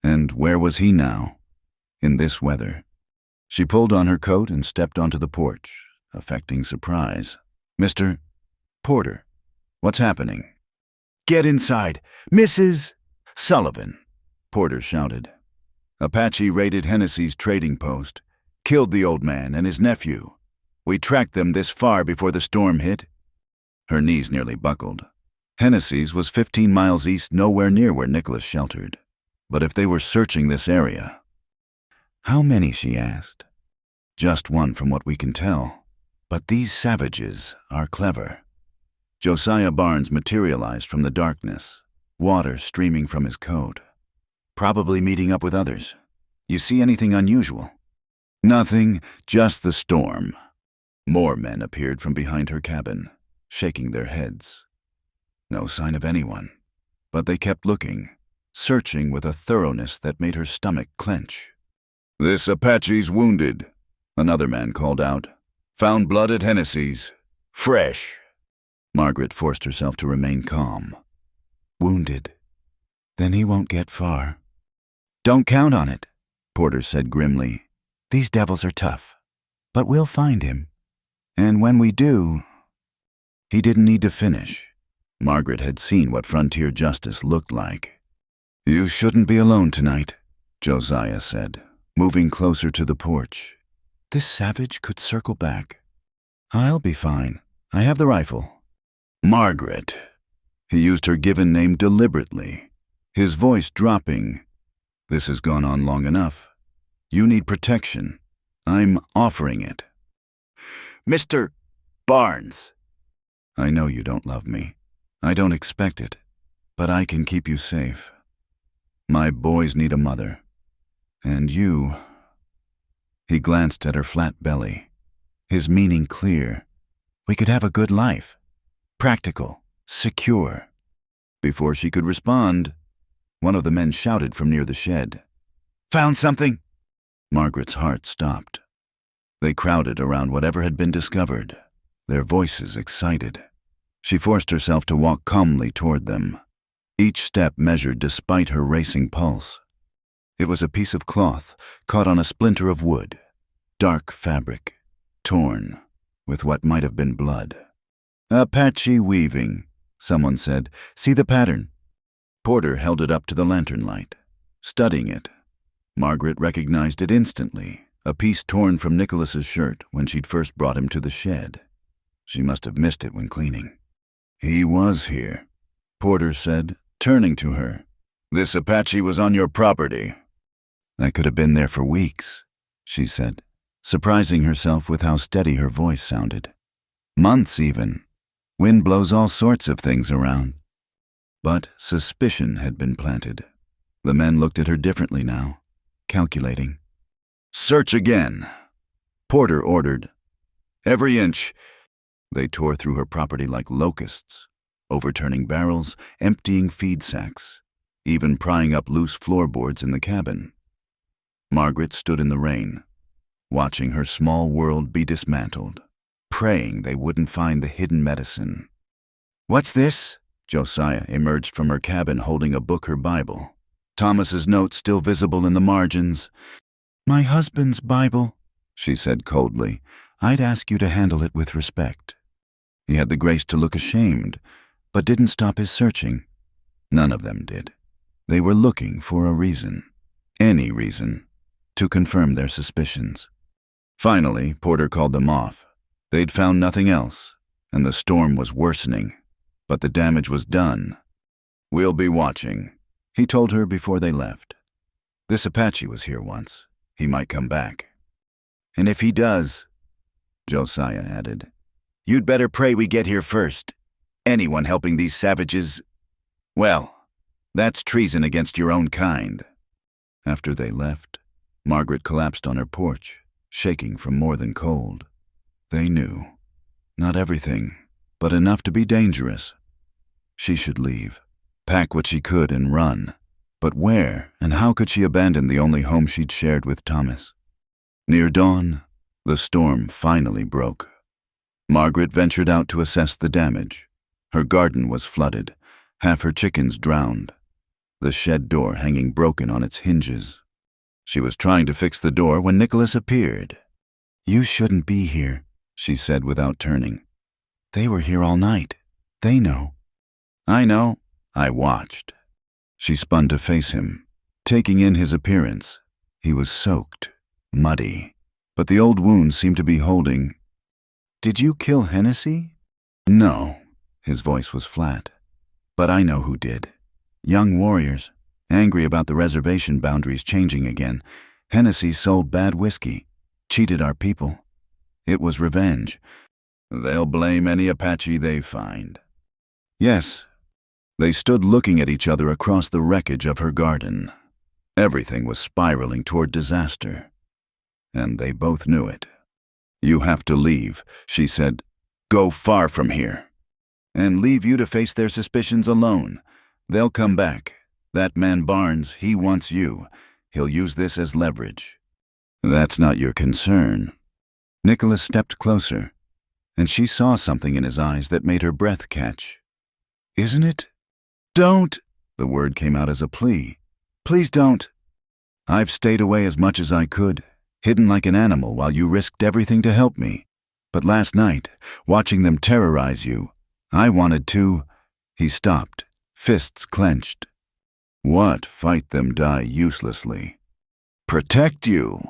And where was he now, in this weather? She pulled on her coat and stepped onto the porch, affecting surprise. "Mr. Porter, what's happening?" "Get inside, Mrs. Sullivan," Porter shouted. "Apache raided Hennessy's trading post, killed the old man and his nephew. We tracked them this far before the storm hit." Her knees nearly buckled. Hennessy's was 15 miles east, nowhere near where Nicholas sheltered. But if they were searching this area— "How many?" she asked. "Just one from what we can tell. But these savages are clever." Josiah Barnes materialized from the darkness, water streaming from his coat. Probably meeting up with others. You see anything unusual? Nothing, just the storm. More men appeared from behind her cabin, shaking their heads. No sign of anyone, but they kept looking, searching with a thoroughness that made her stomach clench. "This Apache's wounded," another man called out. "Found blood at Hennessy's. Fresh." Margaret forced herself to remain calm. "Wounded? Then he won't get far." "Don't count on it," Porter said grimly. "These devils are tough, but we'll find him. And when we do—" He didn't need to finish. Margaret had seen what frontier justice looked like. "You shouldn't be alone tonight," Josiah said, moving closer to the porch. "This savage could circle back." "I'll be fine. I have the rifle." "Margaret." He used her given name deliberately, his voice dropping. "This has gone on long enough. You need protection. I'm offering it." "Mr. Barnes." "I know you don't love me. I don't expect it, but I can keep you safe. My boys need a mother. And you—" He glanced at her flat belly, his meaning clear. "We could have a good life. Practical, secure." Before she could respond, one of the men shouted from near the shed. "Found something?" Margaret's heart stopped. They crowded around whatever had been discovered, their voices excited. She forced herself to walk calmly toward them, each step measured despite her racing pulse. It was a piece of cloth caught on a splinter of wood, dark fabric, torn, with what might have been blood. "Apache weaving," someone said. "See the pattern?" Porter held it up to the lantern light, studying it. Margaret recognized it instantly, a piece torn from Nicholas's shirt when she'd first brought him to the shed. She must have missed it when cleaning. "He was here," Porter said, turning to her. "This Apache was on your property." "That could have been there for weeks," she said, surprising herself with how steady her voice sounded. "Months even. Wind blows all sorts of things around." But suspicion had been planted. The men looked at her differently now, calculating. "Search again," Porter ordered. "Every inch." They tore through her property like locusts, overturning barrels, emptying feed sacks, even prying up loose floorboards in the cabin. Margaret stood in the rain, watching her small world be dismantled, praying they wouldn't find the hidden medicine. "What's this?" Josiah emerged from her cabin holding a book, her Bible. Thomas's note still visible in the margins. "My husband's Bible," she said coldly. "I'd ask you to handle it with respect." He had the grace to look ashamed, but didn't stop his searching. None of them did. They were looking for a reason, any reason, to confirm their suspicions. Finally, Porter called them off. They'd found nothing else, and the storm was worsening, but the damage was done. "We'll be watching," he told her before they left. "This Apache was here once. He might come back." "And if he does," Josiah added, "you'd better pray we get here first. Anyone helping these savages, well, that's treason against your own kind." After they left, Margaret collapsed on her porch, shaking from more than cold. They knew. Not everything, but enough to be dangerous. She should leave, pack what she could and run. But where and how could she abandon the only home she'd shared with Thomas? Near dawn, the storm finally broke. Margaret ventured out to assess the damage. Her garden was flooded, half her chickens drowned, the shed door hanging broken on its hinges. She was trying to fix the door when Nicholas appeared. "You shouldn't be here," she said without turning. "They were here all night. They know." "I know. I watched." She spun to face him, taking in his appearance. He was soaked, muddy, but the old wound seemed to be holding. "Did you kill Hennessy?" "No." His voice was flat. "But I know who did. Young warriors, angry about the reservation boundaries changing again. Hennessy sold bad whiskey, cheated our people. It was revenge." "They'll blame any Apache they find." "Yes." They stood looking at each other across the wreckage of her garden. Everything was spiraling toward disaster, and they both knew it. "You have to leave," she said. "Go far from here. And leave you to face their suspicions alone. They'll come back. That man Barnes, he wants you. He'll use this as leverage." "That's not your concern." Nicholas stepped closer, and she saw something in his eyes that made her breath catch. "Isn't it?" "Don't!" The word came out as a plea. "Please don't." "I've stayed away as much as I could, hidden like an animal while you risked everything to help me. But last night, watching them terrorize you, I wanted to—" He stopped, fists clenched. "What? Fight them, die uselessly." "Protect you."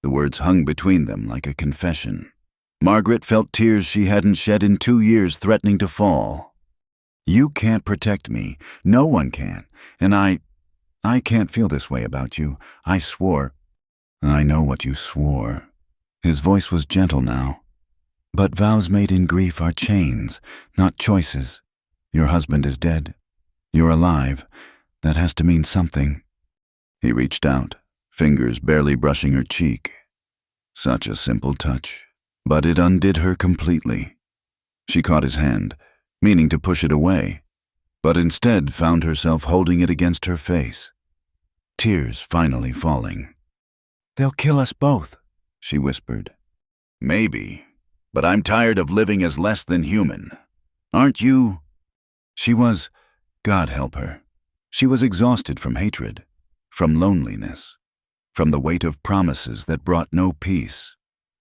The words hung between them like a confession. Margaret felt tears she hadn't shed in 2 years threatening to fall. "You can't protect me. No one can. And I can't feel this way about you. I swore." "I know what you swore." His voice was gentle now. "But vows made in grief are chains, not choices. Your husband is dead. You're alive. That has to mean something." He reached out, fingers barely brushing her cheek. Such a simple touch, but it undid her completely. She caught his hand, meaning to push it away, but instead found herself holding it against her face, tears finally falling. "They'll kill us both," she whispered. "Maybe, but I'm tired of living as less than human. Aren't you?" She was, God help her. She was exhausted from hatred, from loneliness, from the weight of promises that brought no peace.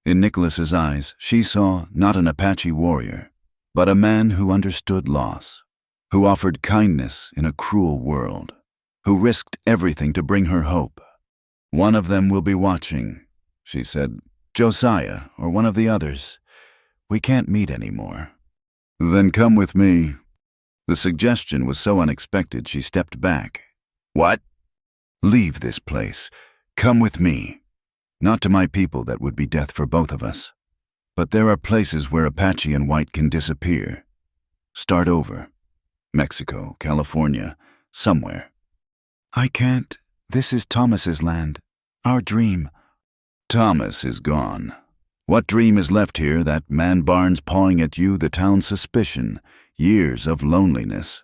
In Nicholas's eyes, she saw not an Apache warrior, but a man who understood loss, who offered kindness in a cruel world, who risked everything to bring her hope. "One of them will be watching," she said. "Josiah or one of the others. We can't meet anymore." "Then come with me." The suggestion was so unexpected she stepped back. "What?" "Leave this place. Come with me. Not to my people, that would be death for both of us. But there are places where Apache and white can disappear. Start over. Mexico, California, somewhere." "I can't. This is Thomas's land. Our dream." "Thomas is gone. What dream is left here? That man Barnes pawing at you, the town's suspicion, years of loneliness."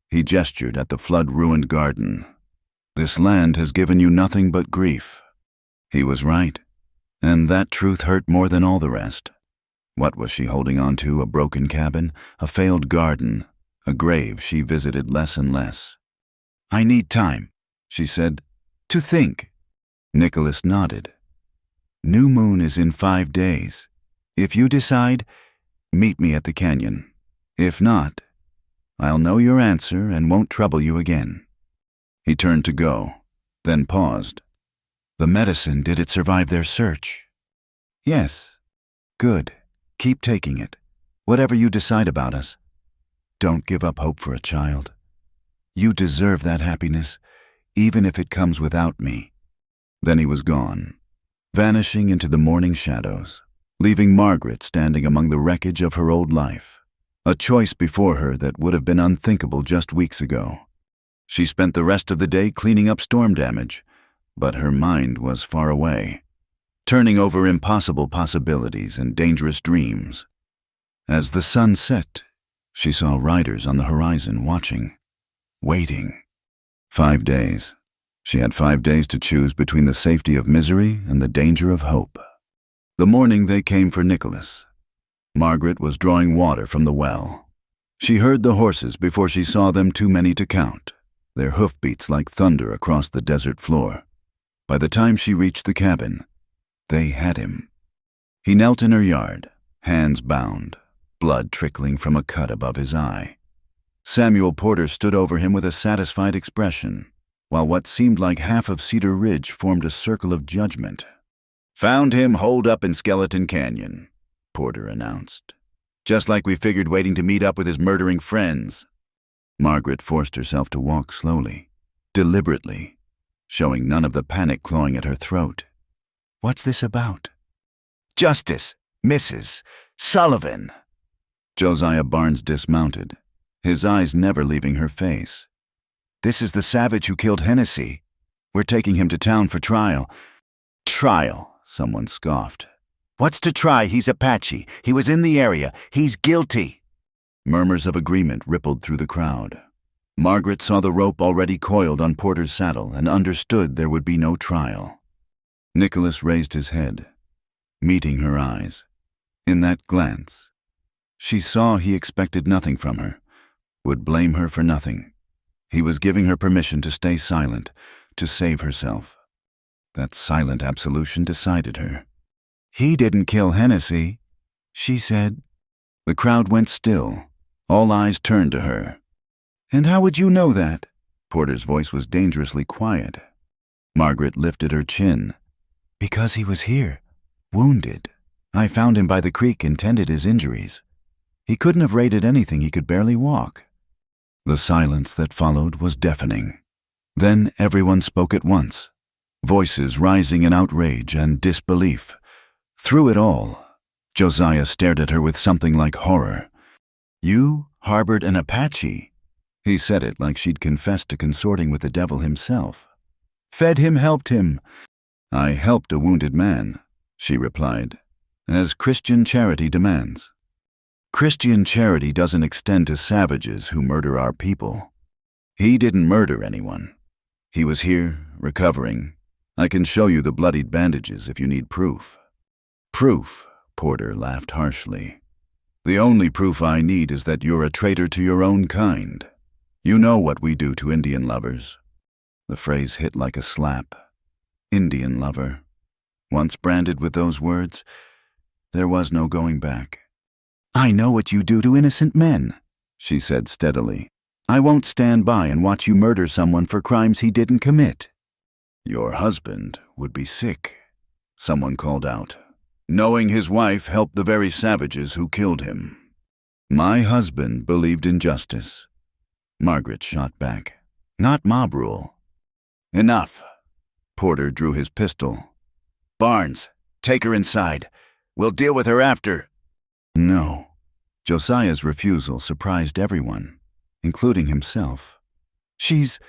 He gestured at the flood-ruined garden. "This land has given you nothing but grief." He was right, and that truth hurt more than all the rest. What was she holding on to? A broken cabin, a failed garden, a grave she visited less and less. "I need time," she said, "to think." Nicholas nodded. "New moon is in 5 days. If you decide, meet me at the canyon. If not, I'll know your answer and won't trouble you again." He turned to go, then paused. "The medicine, did it survive their search?" "Yes." "Good. Keep taking it. Whatever you decide about us. Don't give up hope for a child. You deserve that happiness, even if it comes without me." Then he was gone, vanishing into the morning shadows, leaving Margaret standing among the wreckage of her old life, a choice before her that would have been unthinkable just weeks ago. She spent the rest of the day cleaning up storm damage, but her mind was far away, turning over impossible possibilities and dangerous dreams. As the sun set, she saw riders on the horizon watching, waiting. 5 days. She had 5 days to choose between the safety of misery and the danger of hope. The morning they came for Nicholas. Margaret was drawing water from the well. She heard the horses before she saw them too many to count, their hoofbeats like thunder across the desert floor. By the time she reached the cabin, they had him. He knelt in her yard, hands bound, blood trickling from a cut above his eye. Samuel Porter stood over him with a satisfied expression, while what seemed like half of Cedar Ridge formed a circle of judgment. "Found him holed up in Skeleton Canyon," Porter announced. "Just like we figured, waiting to meet up with his murdering friends." Margaret forced herself to walk slowly, deliberately, showing none of the panic clawing at her throat. "What's this about?" "Justice, Mrs. Sullivan." Josiah Barnes dismounted, his eyes never leaving her face. "This is the savage who killed Hennessy." We're taking him to town for trial." "Trial," someone scoffed. "What's to try? He's Apache. He was in the area. He's guilty." Murmurs of agreement rippled through the crowd. Margaret saw the rope already coiled on Porter's saddle and understood there would be no trial. Nicholas raised his head, meeting her eyes. In that glance, she saw he expected nothing from her, would blame her for nothing. He was giving her permission to stay silent, to save herself. That silent absolution decided her. "He didn't kill Hennessy," she said. The crowd went still. All eyes turned to her. "And how would you know that?" Porter's voice was dangerously quiet. Margaret lifted her chin. "Because he was here, wounded. I found him by the creek and tended his injuries. He couldn't have raided anything, he could barely walk." The silence that followed was deafening. Then everyone spoke at once, voices rising in outrage and disbelief. Through it all, Josiah stared at her with something like horror. "You harbored an Apache?" He said it like she'd confessed to consorting with the devil himself. "Fed him, helped him." "I helped a wounded man," she replied, "as Christian charity demands." "Christian charity doesn't extend to savages who murder our people." "He didn't murder anyone. He was here, recovering. I can show you the bloodied bandages if you need proof." "Proof?" Porter laughed harshly. "The only proof I need is that you're a traitor to your own kind. You know what we do to Indian lovers." The phrase hit like a slap. Indian lover. Once branded with those words, there was no going back. "I know what you do to innocent men," she said steadily. "I won't stand by and watch you murder someone for crimes he didn't commit." "Your husband would be sick," someone called out, "knowing his wife helped the very savages who killed him." "My husband believed in justice." Margaret shot back. "Not mob rule." "Enough." Porter drew his pistol. "Barnes, take her inside. We'll deal with her after." "No." Josiah's refusal surprised everyone, including himself. She's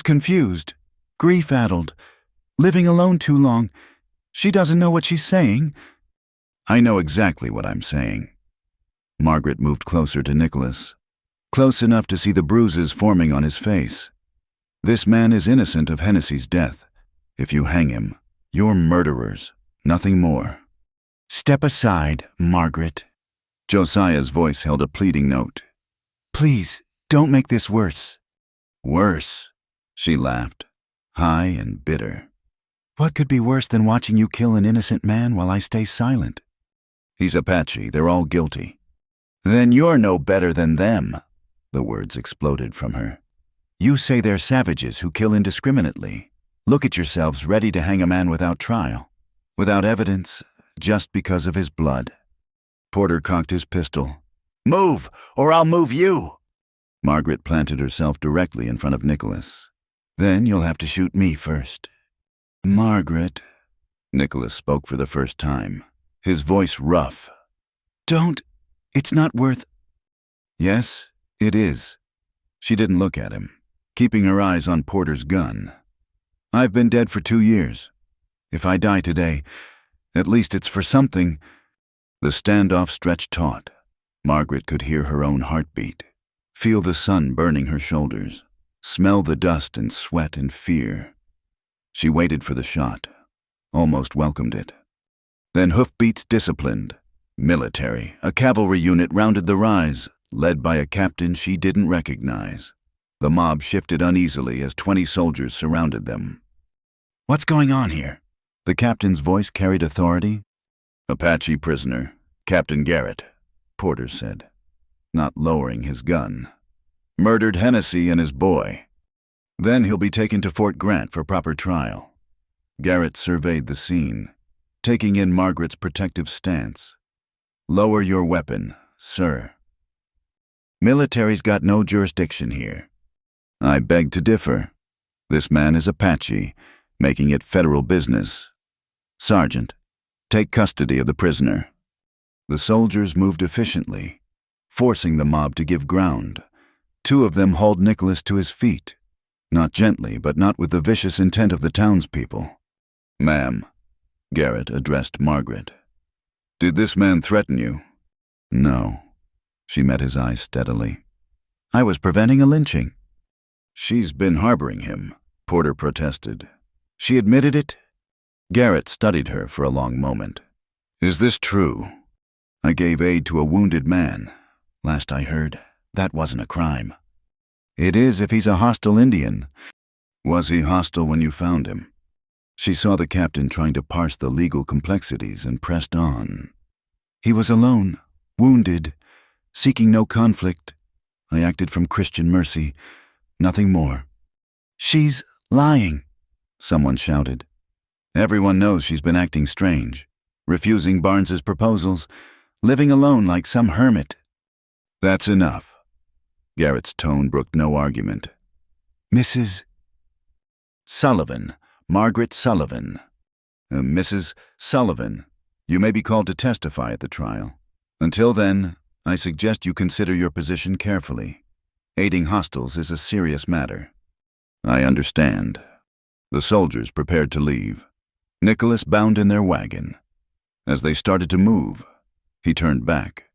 confused, grief-addled, living alone too long. She doesn't know what she's saying." "I know exactly what I'm saying." Margaret moved closer to Nicholas, close enough to see the bruises forming on his face. "This man is innocent of Hennessy's death. If you hang him, you're murderers, nothing more." "Step aside, Margaret." Josiah's voice held a pleading note. "Please, don't make this worse." "Worse?" She laughed, high and bitter. "What could be worse than watching you kill an innocent man while I stay silent?" "He's Apache. They're all guilty." "Then you're no better than them." The words exploded from her. "You say they're savages who kill indiscriminately. Look at yourselves ready to hang a man without trial, without evidence, just because of his blood." Porter cocked his pistol. "Move, or I'll move you." Margaret planted herself directly in front of Nicholas. "Then you'll have to shoot me first." "Margaret," Nicholas spoke for the first time, his voice rough. "Don't. It's not worth—" "Yes, it is." She didn't look at him, keeping her eyes on Porter's gun. "I've been dead for 2 years. If I die today, at least it's for something." The standoff stretched taut. Margaret could hear her own heartbeat, feel the sun burning her shoulders, smell the dust and sweat and fear. She waited for the shot, almost welcomed it. Then hoofbeats disciplined. Military, a cavalry unit rounded the rise, led by a captain she didn't recognize. The mob shifted uneasily as 20 soldiers surrounded them. "What's going on here?" The captain's voice carried authority. "Apache prisoner, Captain Garrett," Porter said, not lowering his gun. "Murdered Hennessy and his boy. Then he'll be taken to Fort Grant for proper trial." Garrett surveyed the scene, taking in Margaret's protective stance. "Lower your weapon, sir." "Military's got no jurisdiction here." "I beg to differ. This man is Apache, making it federal business. Sergeant, take custody of the prisoner." The soldiers moved efficiently, forcing the mob to give ground. 2 of them hauled Nicholas to his feet. Not gently, but not with the vicious intent of the townspeople. "Ma'am," Garrett addressed Margaret. "Did this man threaten you?" "No." She met his eyes steadily. "I was preventing a lynching." "She's been harboring him," Porter protested. "She admitted it?" Garrett studied her for a long moment. "Is this true?" "I gave aid to a wounded man. Last I heard, that wasn't a crime." "It is if he's a hostile Indian." "Was he hostile when you found him?" She saw the captain trying to parse the legal complexities and pressed on. "He was alone, wounded, seeking no conflict. I acted from Christian mercy, nothing more." "She's lying," someone shouted. "Everyone knows she's been acting strange, refusing Barnes's proposals, living alone like some hermit." "That's enough." Garrett's tone brooked no argument. "Mrs. Sullivan, Margaret Sullivan. Mrs. Sullivan, you may be called to testify at the trial. Until then, I suggest you consider your position carefully. Aiding hostiles is a serious matter." "I understand." The soldiers prepared to leave. Nicholas bound in their wagon. As they started to move, he turned back.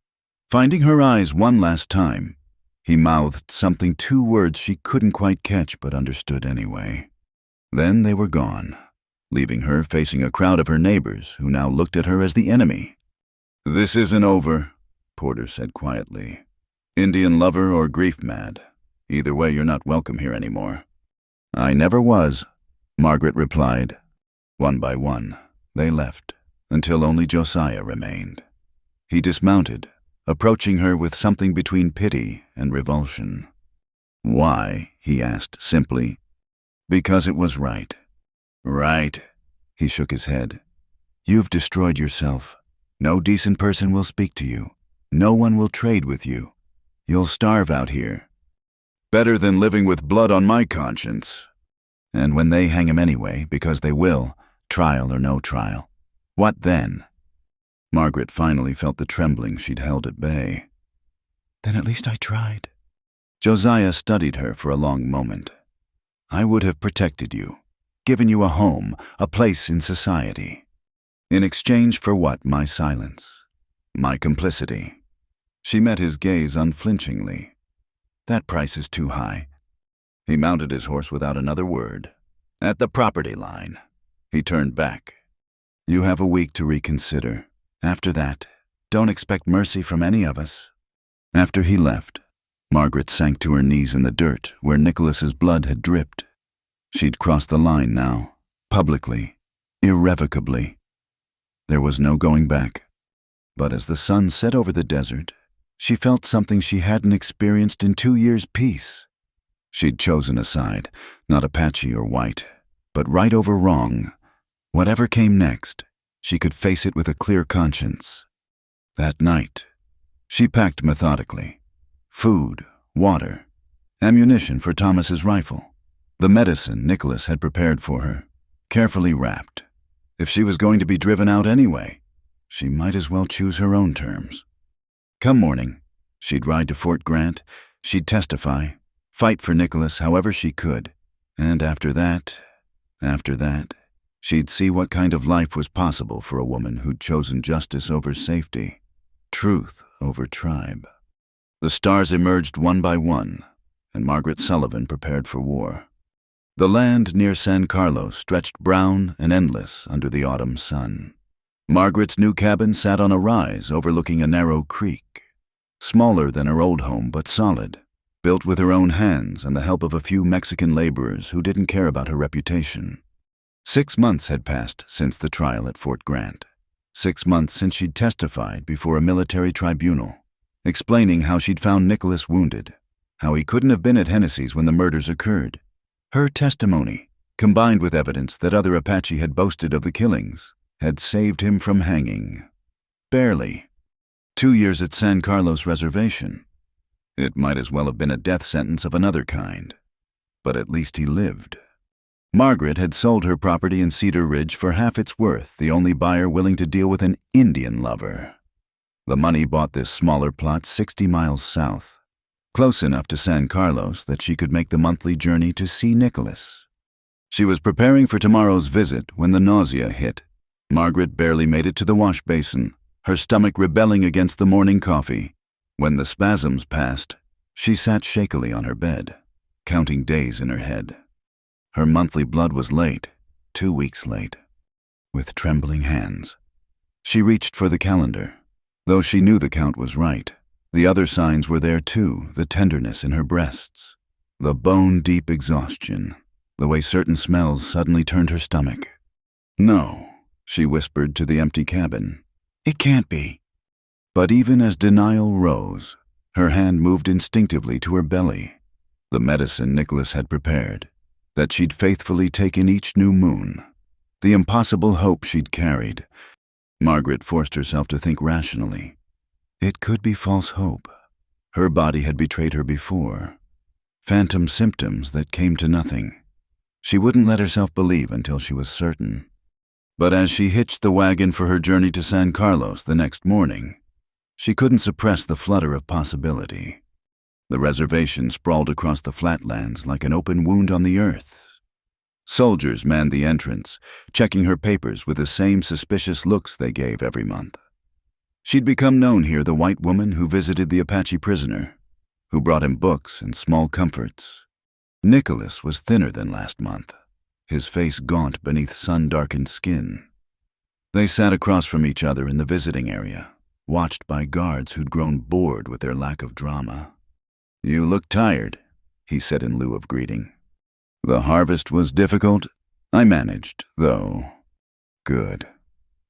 Finding her eyes one last time, he mouthed something, 2 words she couldn't quite catch but understood anyway. Then they were gone, leaving her facing a crowd of her neighbors who now looked at her as the enemy. "This isn't over," Porter said quietly. "Indian lover or grief-mad. Either way, you're not welcome here anymore." "I never was," Margaret replied. One by one, they left, until only Josiah remained. He dismounted, approaching her with something between pity and revulsion. "Why?" he asked simply. "Because it was right." "Right?" He shook his head. "You've destroyed yourself. No decent person will speak to you. No one will trade with you. You'll starve out here." "Better than living with blood on my conscience." "And when they hang him anyway, because they will, trial or no trial, what then?" Margaret finally felt the trembling she'd held at bay. "Then at least I tried." Josiah studied her for a long moment. "I would have protected you, given you a home, a place in society. In exchange for what? My silence, my complicity." She met his gaze unflinchingly. "That price is too high." He mounted his horse without another word. At the property line, he turned back. "You have a week to reconsider. After that, don't expect mercy from any of us." After he left, Margaret sank to her knees in the dirt where Nicholas's blood had dripped. She'd crossed the line now, publicly, irrevocably. There was no going back. But as the sun set over the desert, she felt something she hadn't experienced in 2 years' peace. She'd chosen a side, not Apache or white, but right over wrong. Whatever came next, she could face it with a clear conscience. That night, she packed methodically. Food, water, ammunition for Thomas's rifle, the medicine Nicholas had prepared for her, carefully wrapped. If she was going to be driven out anyway, she might as well choose her own terms. Come morning, she'd ride to Fort Grant, she'd testify, fight for Nicholas however she could, and after that, she'd see what kind of life was possible for a woman who'd chosen justice over safety, truth over tribe. The stars emerged one by one, and Margaret Sullivan prepared for war. The land near San Carlos stretched brown and endless under the autumn sun. Margaret's new cabin sat on a rise overlooking a narrow creek, smaller than her old home but solid, built with her own hands and the help of a few Mexican laborers who didn't care about her reputation. 6 months had passed since the trial at Fort Grant. 6 months since she'd testified before a military tribunal, explaining how she'd found Nicholas wounded, how he couldn't have been at Hennessy's when the murders occurred. Her testimony, combined with evidence that other Apache had boasted of the killings, had saved him from hanging. Barely. 2 years at San Carlos Reservation. It might as well have been a death sentence of another kind. But at least he lived. Margaret had sold her property in Cedar Ridge for half its worth, the only buyer willing to deal with an Indian lover. The money bought this smaller plot 60 miles south, close enough to San Carlos that she could make the monthly journey to see Nicholas. She was preparing for tomorrow's visit when the nausea hit. Margaret barely made it to the wash basin, her stomach rebelling against the morning coffee. When the spasms passed, she sat shakily on her bed, counting days in her head. Her monthly blood was late, 2 weeks late. With trembling hands, she reached for the calendar. Though she knew the count was right, the other signs were there too, the tenderness in her breasts, the bone-deep exhaustion, the way certain smells suddenly turned her stomach. "No," she whispered to the empty cabin. "It can't be." But even as denial rose, her hand moved instinctively to her belly, the medicine Nicholas had prepared, that she'd faithfully taken each new moon, the impossible hope she'd carried. Margaret forced herself to think rationally. It could be false hope. Her body had betrayed her before. Phantom symptoms that came to nothing. She wouldn't let herself believe until she was certain. But as she hitched the wagon for her journey to San Carlos the next morning, she couldn't suppress the flutter of possibility. The reservation sprawled across the flatlands like an open wound on the earth. Soldiers manned the entrance, checking her papers with the same suspicious looks they gave every month. She'd become known here the white woman who visited the Apache prisoner, who brought him books and small comforts. Nicholas was thinner than last month, his face gaunt beneath sun-darkened skin. They sat across from each other in the visiting area, watched by guards who'd grown bored with their lack of drama. "You look tired," he said in lieu of greeting. "The harvest was difficult. I managed, though." "Good."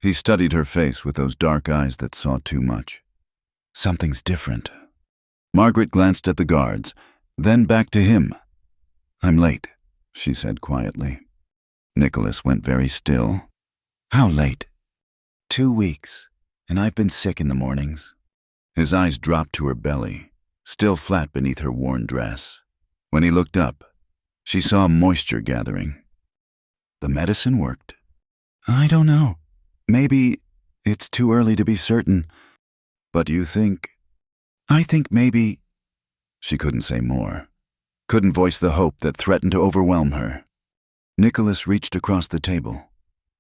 He studied her face with those dark eyes that saw too much. "Something's different." Margaret glanced at the guards, then back to him. "I'm late," she said quietly. Nicholas went very still. "How late?" 2 weeks, and I've been sick in the mornings." His eyes dropped to her belly, still flat beneath her worn dress. When he looked up, she saw moisture gathering. "The medicine worked." "I don't know. Maybe it's too early to be certain." "But you think—" "I think maybe—" She couldn't say more, couldn't voice the hope that threatened to overwhelm her. Nicholas reached across the table.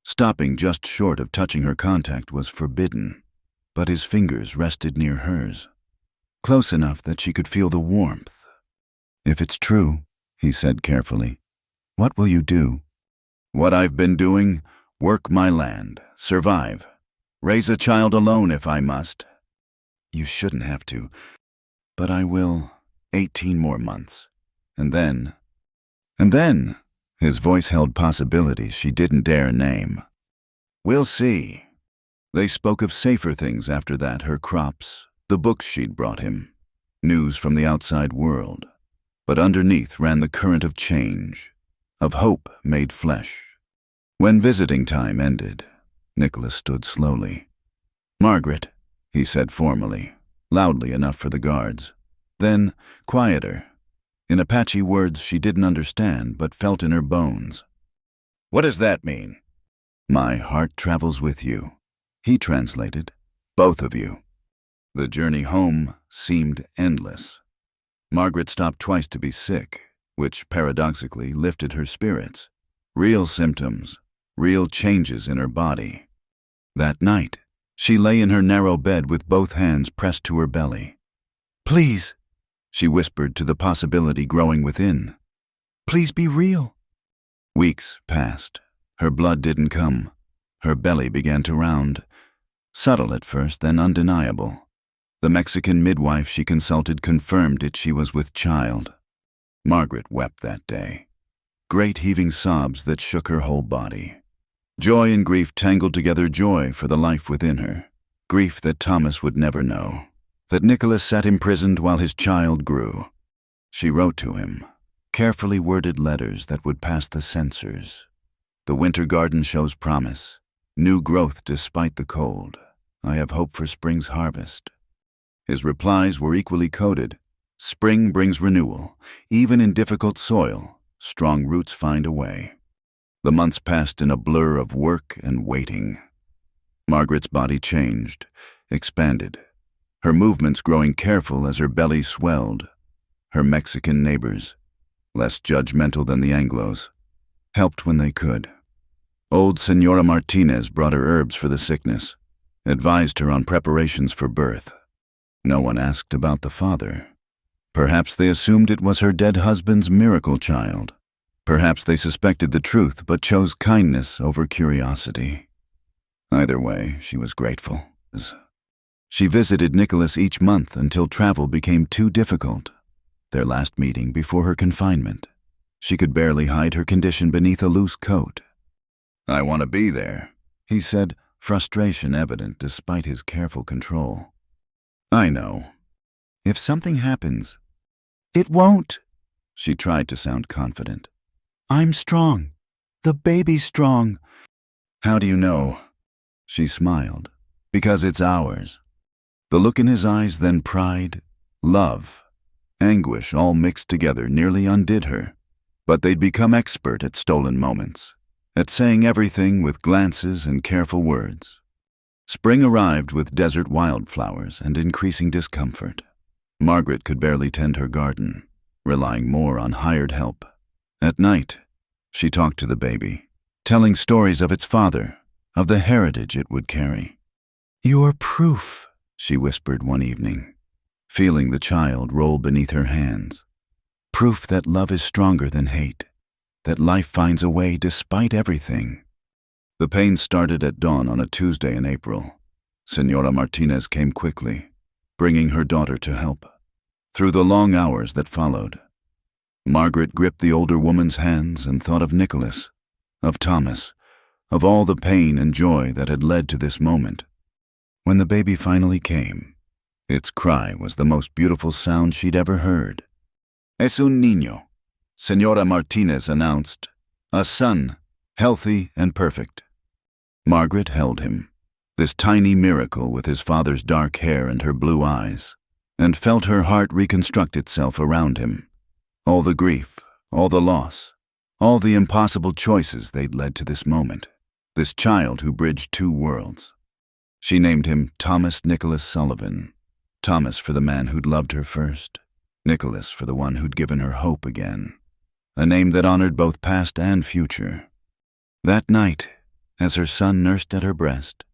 Stopping just short of touching her contact was forbidden, but his fingers rested near hers, close enough that she could feel the warmth. "If it's true," he said carefully, "what will you do?" "What I've been doing, work my land, survive, raise a child alone if I must." "You shouldn't have to, but I will. 18 more months. And then—" "And then," his voice held possibilities she didn't dare name. "We'll see." They spoke of safer things after that, her crops, the books she'd brought him, news from the outside world. But underneath ran the current of change, of hope made flesh. When visiting time ended, Nicholas stood slowly. "Margaret," he said formally, loudly enough for the guards. Then, quieter, in Apache words she didn't understand but felt in her bones. "What does that mean?" "My heart travels with you," he translated. "Both of you." The journey home seemed endless. Margaret stopped twice to be sick, which paradoxically lifted her spirits. Real symptoms, real changes in her body. That night, she lay in her narrow bed with both hands pressed to her belly. "Please," she whispered to the possibility growing within. "Please be real." Weeks passed. Her blood didn't come. Her belly began to round. Subtle at first, then undeniable. The Mexican midwife she consulted confirmed it. She was with child. Margaret wept that day. Great heaving sobs that shook her whole body. Joy and grief tangled together, joy for the life within her. Grief that Thomas would never know. That Nicholas sat imprisoned while his child grew. She wrote to him, carefully worded letters that would pass the censors. "The winter garden shows promise. New growth despite the cold. I have hope for spring's harvest." His replies were equally coded. Spring brings renewal. Even in difficult soil, strong roots find a way. The months passed in a blur of work and waiting. Margaret's body changed, expanded, her movements growing careful as her belly swelled. her Mexican neighbors, less judgmental than the Anglos, helped when they could. Old Senora Martinez brought her herbs for the sickness, advised her on preparations for birth. No one asked about the father. Perhaps they assumed it was her dead husband's miracle child. Perhaps they suspected the truth but chose kindness over curiosity. Either way, she was grateful. She visited Nicholas each month until travel became too difficult. Their last meeting before her confinement. She could barely hide her condition beneath a loose coat. "I want to be there," he said, frustration evident despite his careful control. "I know. If something happens..." "It won't," she tried to sound confident. "I'm strong. The baby's strong." "How do you know?" She smiled. "Because it's ours." The look in his eyes, then pride, love, anguish all mixed together nearly undid her. But they'd become expert at stolen moments, at saying everything with glances and careful words. Spring arrived with desert wildflowers and increasing discomfort. Margaret could barely tend her garden, relying more on hired help. At night, she talked to the baby, telling stories of its father, of the heritage it would carry. "You're proof," she whispered one evening, feeling the child roll beneath her hands. Proof that love is stronger than hate, that life finds a way despite everything. The pain started at dawn on a Tuesday in April. Senora Martinez came quickly, bringing her daughter to help. Through the long hours that followed, Margaret gripped the older woman's hands and thought of Nicholas, of Thomas, of all the pain and joy that had led to this moment. When the baby finally came, its cry was the most beautiful sound she'd ever heard. "Es un niño," Senora Martinez announced. "A son, healthy and perfect." Margaret held him, this tiny miracle with his father's dark hair and her blue eyes, and felt her heart reconstruct itself around him. All the grief, all the loss, all the impossible choices they'd led to this moment, this child who bridged two worlds. She named him Thomas Nicholas Sullivan. Thomas for the man who'd loved her first, Nicholas for the one who'd given her hope again. A name that honored both past and future. That night, as her son nursed at her breast,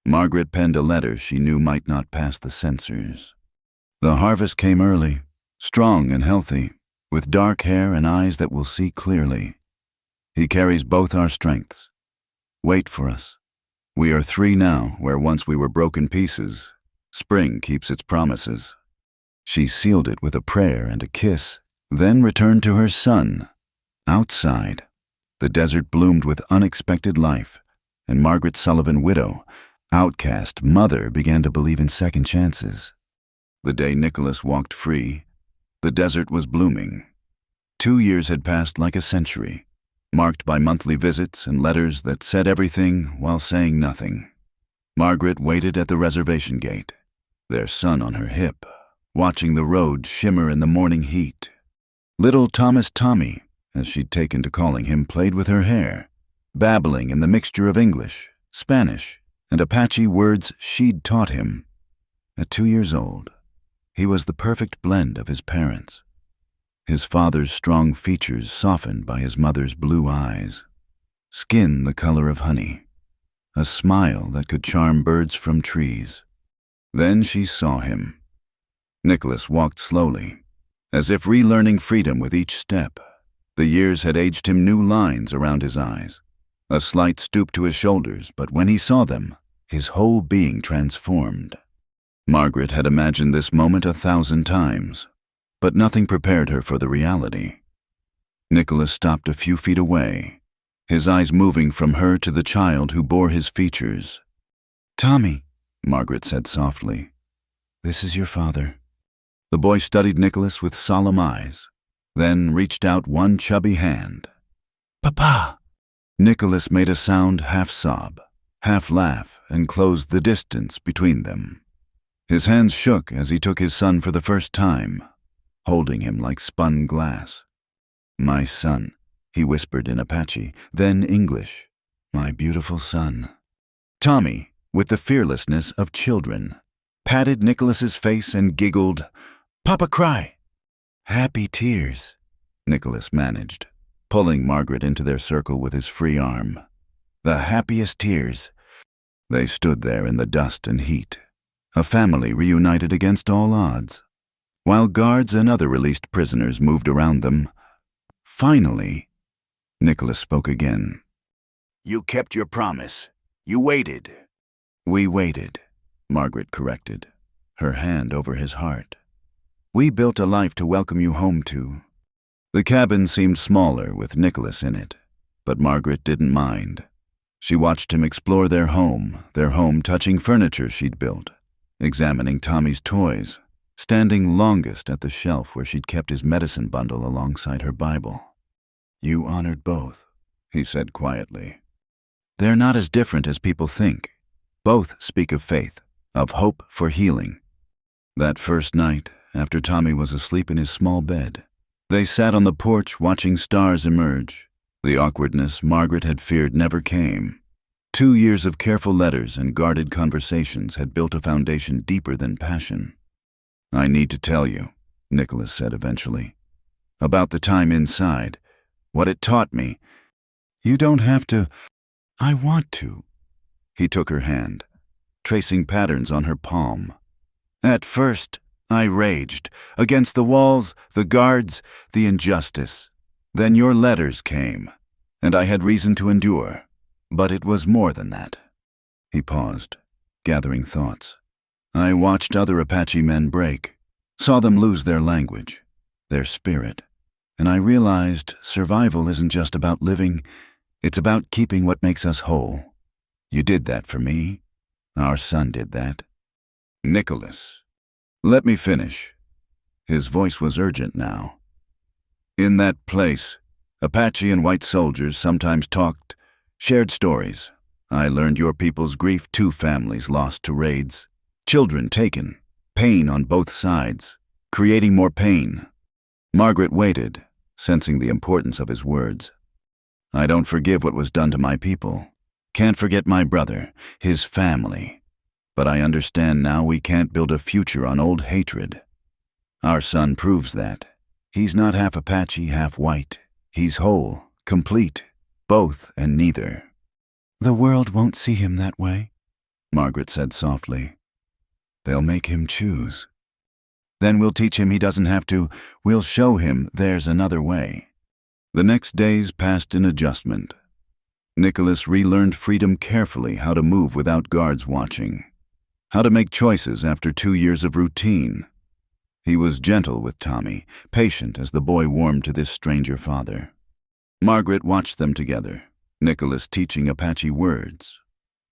Margaret penned a letter she knew might not pass the censors. The harvest came early, strong and healthy, with dark hair and eyes that will see clearly. He carries both our strengths. Wait for us. We are three now, where once we were broken pieces. Spring keeps its promises. She sealed it with a prayer and a kiss, then returned to her son. Outside, the desert bloomed with unexpected life, and Margaret Sullivan, widow, outcast mother, began to believe in second chances. The day Nicholas walked free, the desert was blooming. 2 years had passed like a century, marked by monthly visits and letters that said everything while saying nothing. Margaret waited at the reservation gate, their son on her hip, watching the road shimmer in the morning heat. Little Thomas Tommy, as she'd taken to calling him, played with her hair, babbling in the mixture of English, Spanish, and Apache words she'd taught him. At 2 years old, he was the perfect blend of his parents. His father's strong features softened by his mother's blue eyes, skin the color of honey, a smile that could charm birds from trees. Then she saw him. Nicholas walked slowly, as if relearning freedom with each step. The years had aged him new lines around his eyes, a slight stoop to his shoulders, but when he saw them, his whole being transformed. Margaret had imagined this moment 1,000 times, but nothing prepared her for the reality. Nicholas stopped a few feet away, his eyes moving from her to the child who bore his features. "Tommy," Margaret said softly, "this is your father." The boy studied Nicholas with solemn eyes, then reached out one chubby hand. "Papa!" Nicholas made a sound half sob, half laugh, and closed the distance between them. His hands shook as he took his son for the first time, holding him like spun glass. "My son," he whispered in Apache, then English. "My beautiful son." Tommy, with the fearlessness of children, patted Nicholas's face and giggled, "Papa cry." Happy tears, Nicholas managed, pulling Margaret into their circle with his free arm. The happiest tears. They stood there in the dust and heat, a family reunited against all odds. While guards and other released prisoners moved around them, finally, Nicholas spoke again. You kept your promise. You waited. We waited, Margaret corrected, her hand over his heart. We built a life to welcome you home to. The cabin seemed smaller with Nicholas in it, but Margaret didn't mind. She watched him explore their home touching furniture she'd built, examining Tommy's toys, standing longest at the shelf where she'd kept his medicine bundle alongside her Bible. You honored both, he said quietly. They're not as different as people think. Both speak of faith, of hope for healing. That first night, after Tommy was asleep in his small bed, they sat on the porch watching stars emerge. The awkwardness Margaret had feared never came. 2 years of careful letters and guarded conversations had built a foundation deeper than passion. I need to tell you, Nicholas said eventually, about the time inside, what it taught me. You don't have to. I want to. He took her hand, tracing patterns on her palm. At first, I raged against the walls, the guards, the injustice. Then your letters came, and I had reason to endure. But it was more than that. He paused, gathering thoughts. I watched other Apache men break, saw them lose their language, their spirit, and I realized survival isn't just about living, it's about keeping what makes us whole. You did that for me. Our son did that. Nicholas, let me finish. His voice was urgent now. In that place, Apache and white soldiers sometimes talked, shared stories. I learned your people's grief, 2 families lost to raids, children taken, pain on both sides, creating more pain. Margaret waited, sensing the importance of his words. I don't forgive what was done to my people. Can't forget my brother, his family. But I understand now we can't build a future on old hatred. Our son proves that. He's not half Apache, half white. He's whole, complete, both and neither. The world won't see him that way, Margaret said softly. They'll make him choose. Then we'll teach him he doesn't have to. We'll show him there's another way. The next days passed in adjustment. Nicholas relearned freedom carefully, how to move without guards watching, how to make choices after 2 years of routine. He was gentle with Tommy, patient as the boy warmed to this stranger father. Margaret watched them together, Nicholas teaching Apache words,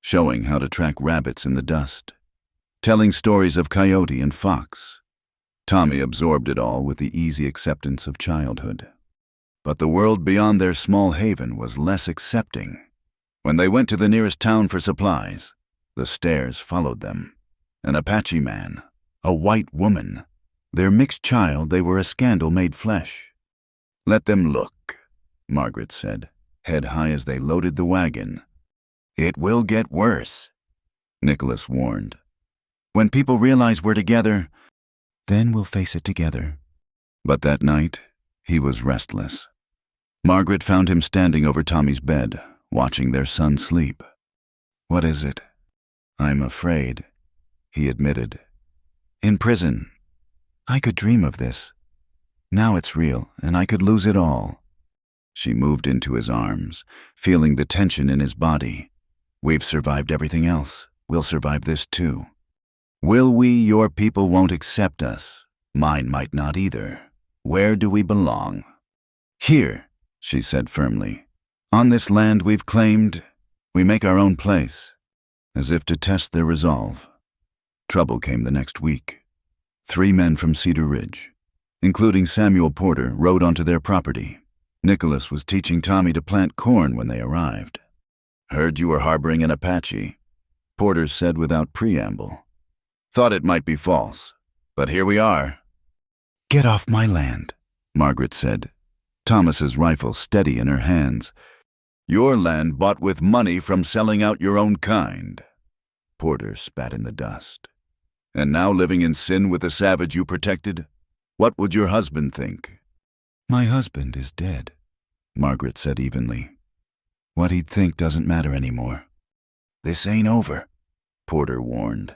showing how to track rabbits in the dust, telling stories of coyote and fox. Tommy absorbed it all with the easy acceptance of childhood. But the world beyond their small haven was less accepting. When they went to the nearest town for supplies, the stares followed them. An Apache man, a white woman. Their mixed child, they were a scandal made flesh. Let them look, Margaret said, head high as they loaded the wagon. It will get worse, Nicholas warned. When people realize we're together, then we'll face it together. But that night, he was restless. Margaret found him standing over Tommy's bed, watching their son sleep. What is it? I'm afraid, he admitted. In prison, I could dream of this. Now it's real, and I could lose it all. She moved into his arms, feeling the tension in his body. We've survived everything else. We'll survive this too. Will we? Your people won't accept us. Mine might not either. Where do we belong? Here, she said firmly. On this land we've claimed, we make our own place, as if to test their resolve. Trouble came the next week. 3 men from Cedar Ridge, including Samuel Porter, rode onto their property. Nicholas was teaching Tommy to plant corn when they arrived. Heard you were harboring an Apache, Porter said without preamble. Thought it might be false, but here we are. Get off my land, Margaret said, Thomas's rifle steady in her hands. Your land bought with money from selling out your own kind. Porter spat in the dust. And now living in sin with the savage you protected? What would your husband think? My husband is dead, Margaret said evenly. What he'd think doesn't matter anymore. This ain't over, Porter warned.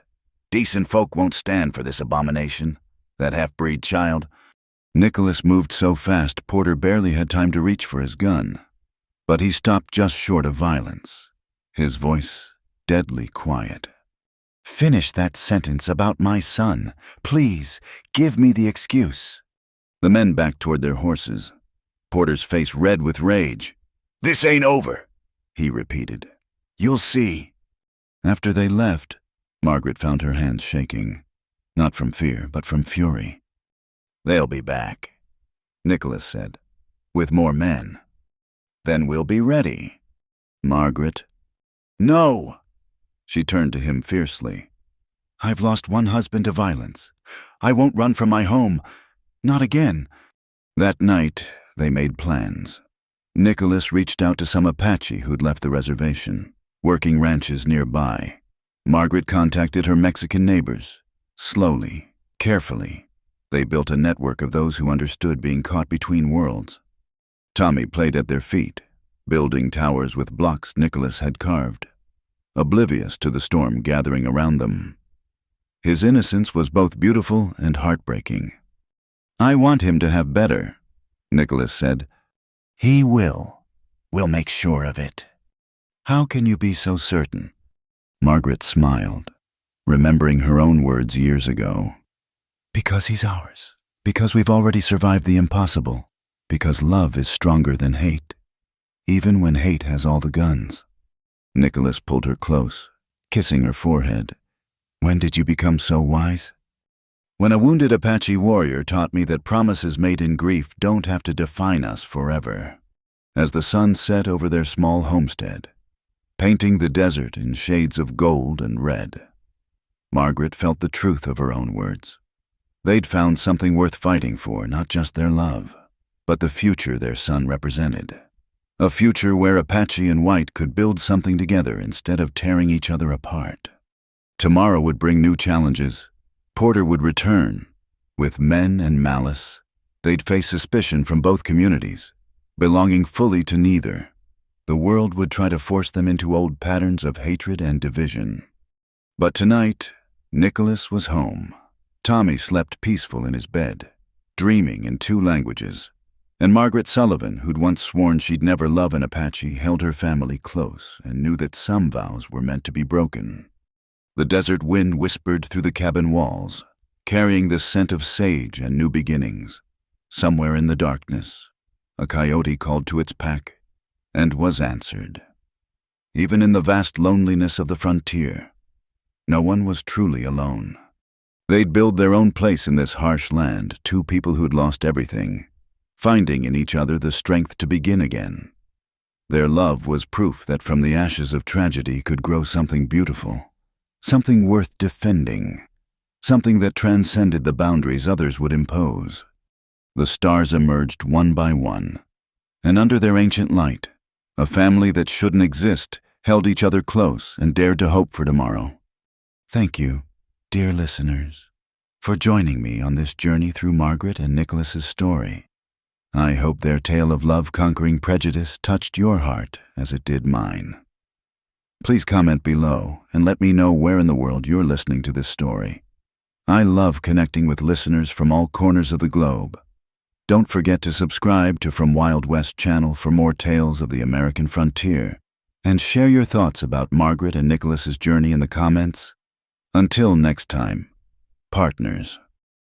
Decent folk won't stand for this abomination, that half-breed child. Nicholas moved so fast Porter barely had time to reach for his gun. But he stopped just short of violence, his voice deadly quiet. Finish that sentence about my son. Please, give me the excuse. The men backed toward their horses, Porter's face red with rage. This ain't over, he repeated. You'll see. After they left, Margaret found her hands shaking, not from fear, but from fury. They'll be back, Nicholas said, with more men. Then we'll be ready. Margaret. No! She turned to him fiercely. I've lost one husband to violence. I won't run from my home. Not again. That night, they made plans. Nicholas reached out to some Apache who'd left the reservation, working ranches nearby. Margaret contacted her Mexican neighbors. Slowly, carefully, they built a network of those who understood being caught between worlds. Tommy played at their feet, building towers with blocks Nicholas had carved, oblivious to the storm gathering around them. His innocence was both beautiful and heartbreaking. I want him to have better, Nicholas said. He will. We'll make sure of it. How can you be so certain? Margaret smiled, remembering her own words years ago. Because he's ours. Because we've already survived the impossible. Because love is stronger than hate, even when hate has all the guns. Nicholas pulled her close, kissing her forehead. When did you become so wise? When a wounded Apache warrior taught me that promises made in grief don't have to define us forever. As the sun set over their small homestead, painting the desert in shades of gold and red, Margaret felt the truth of her own words. They'd found something worth fighting for, not just their love, but the future their son represented. A future where Apache and White could build something together instead of tearing each other apart. Tomorrow would bring new challenges. Porter would return. With men and malice, they'd face suspicion from both communities, belonging fully to neither. The world would try to force them into old patterns of hatred and division. But tonight, Nicholas was home. Tommy slept peaceful in his bed, dreaming in 2 languages. And Margaret Sullivan, who'd once sworn she'd never love an Apache, held her family close and knew that some vows were meant to be broken. The desert wind whispered through the cabin walls, carrying the scent of sage and new beginnings. Somewhere in the darkness, a coyote called to its pack and was answered. Even in the vast loneliness of the frontier, no one was truly alone. They'd build their own place in this harsh land, 2 people who'd lost everything, finding in each other the strength to begin again. Their love was proof that from the ashes of tragedy could grow something beautiful, something worth defending, something that transcended the boundaries others would impose. The stars emerged one by one, and under their ancient light, a family that shouldn't exist held each other close and dared to hope for tomorrow. Thank you, dear listeners, for joining me on this journey through Margaret and Nicholas's story. I hope their tale of love conquering prejudice touched your heart as it did mine. Please comment below and let me know where in the world you're listening to this story. I love connecting with listeners from all corners of the globe. Don't forget to subscribe to From Wild West channel for more tales of the American frontier, and share your thoughts about Margaret and Nicholas's journey in the comments. Until next time, partners.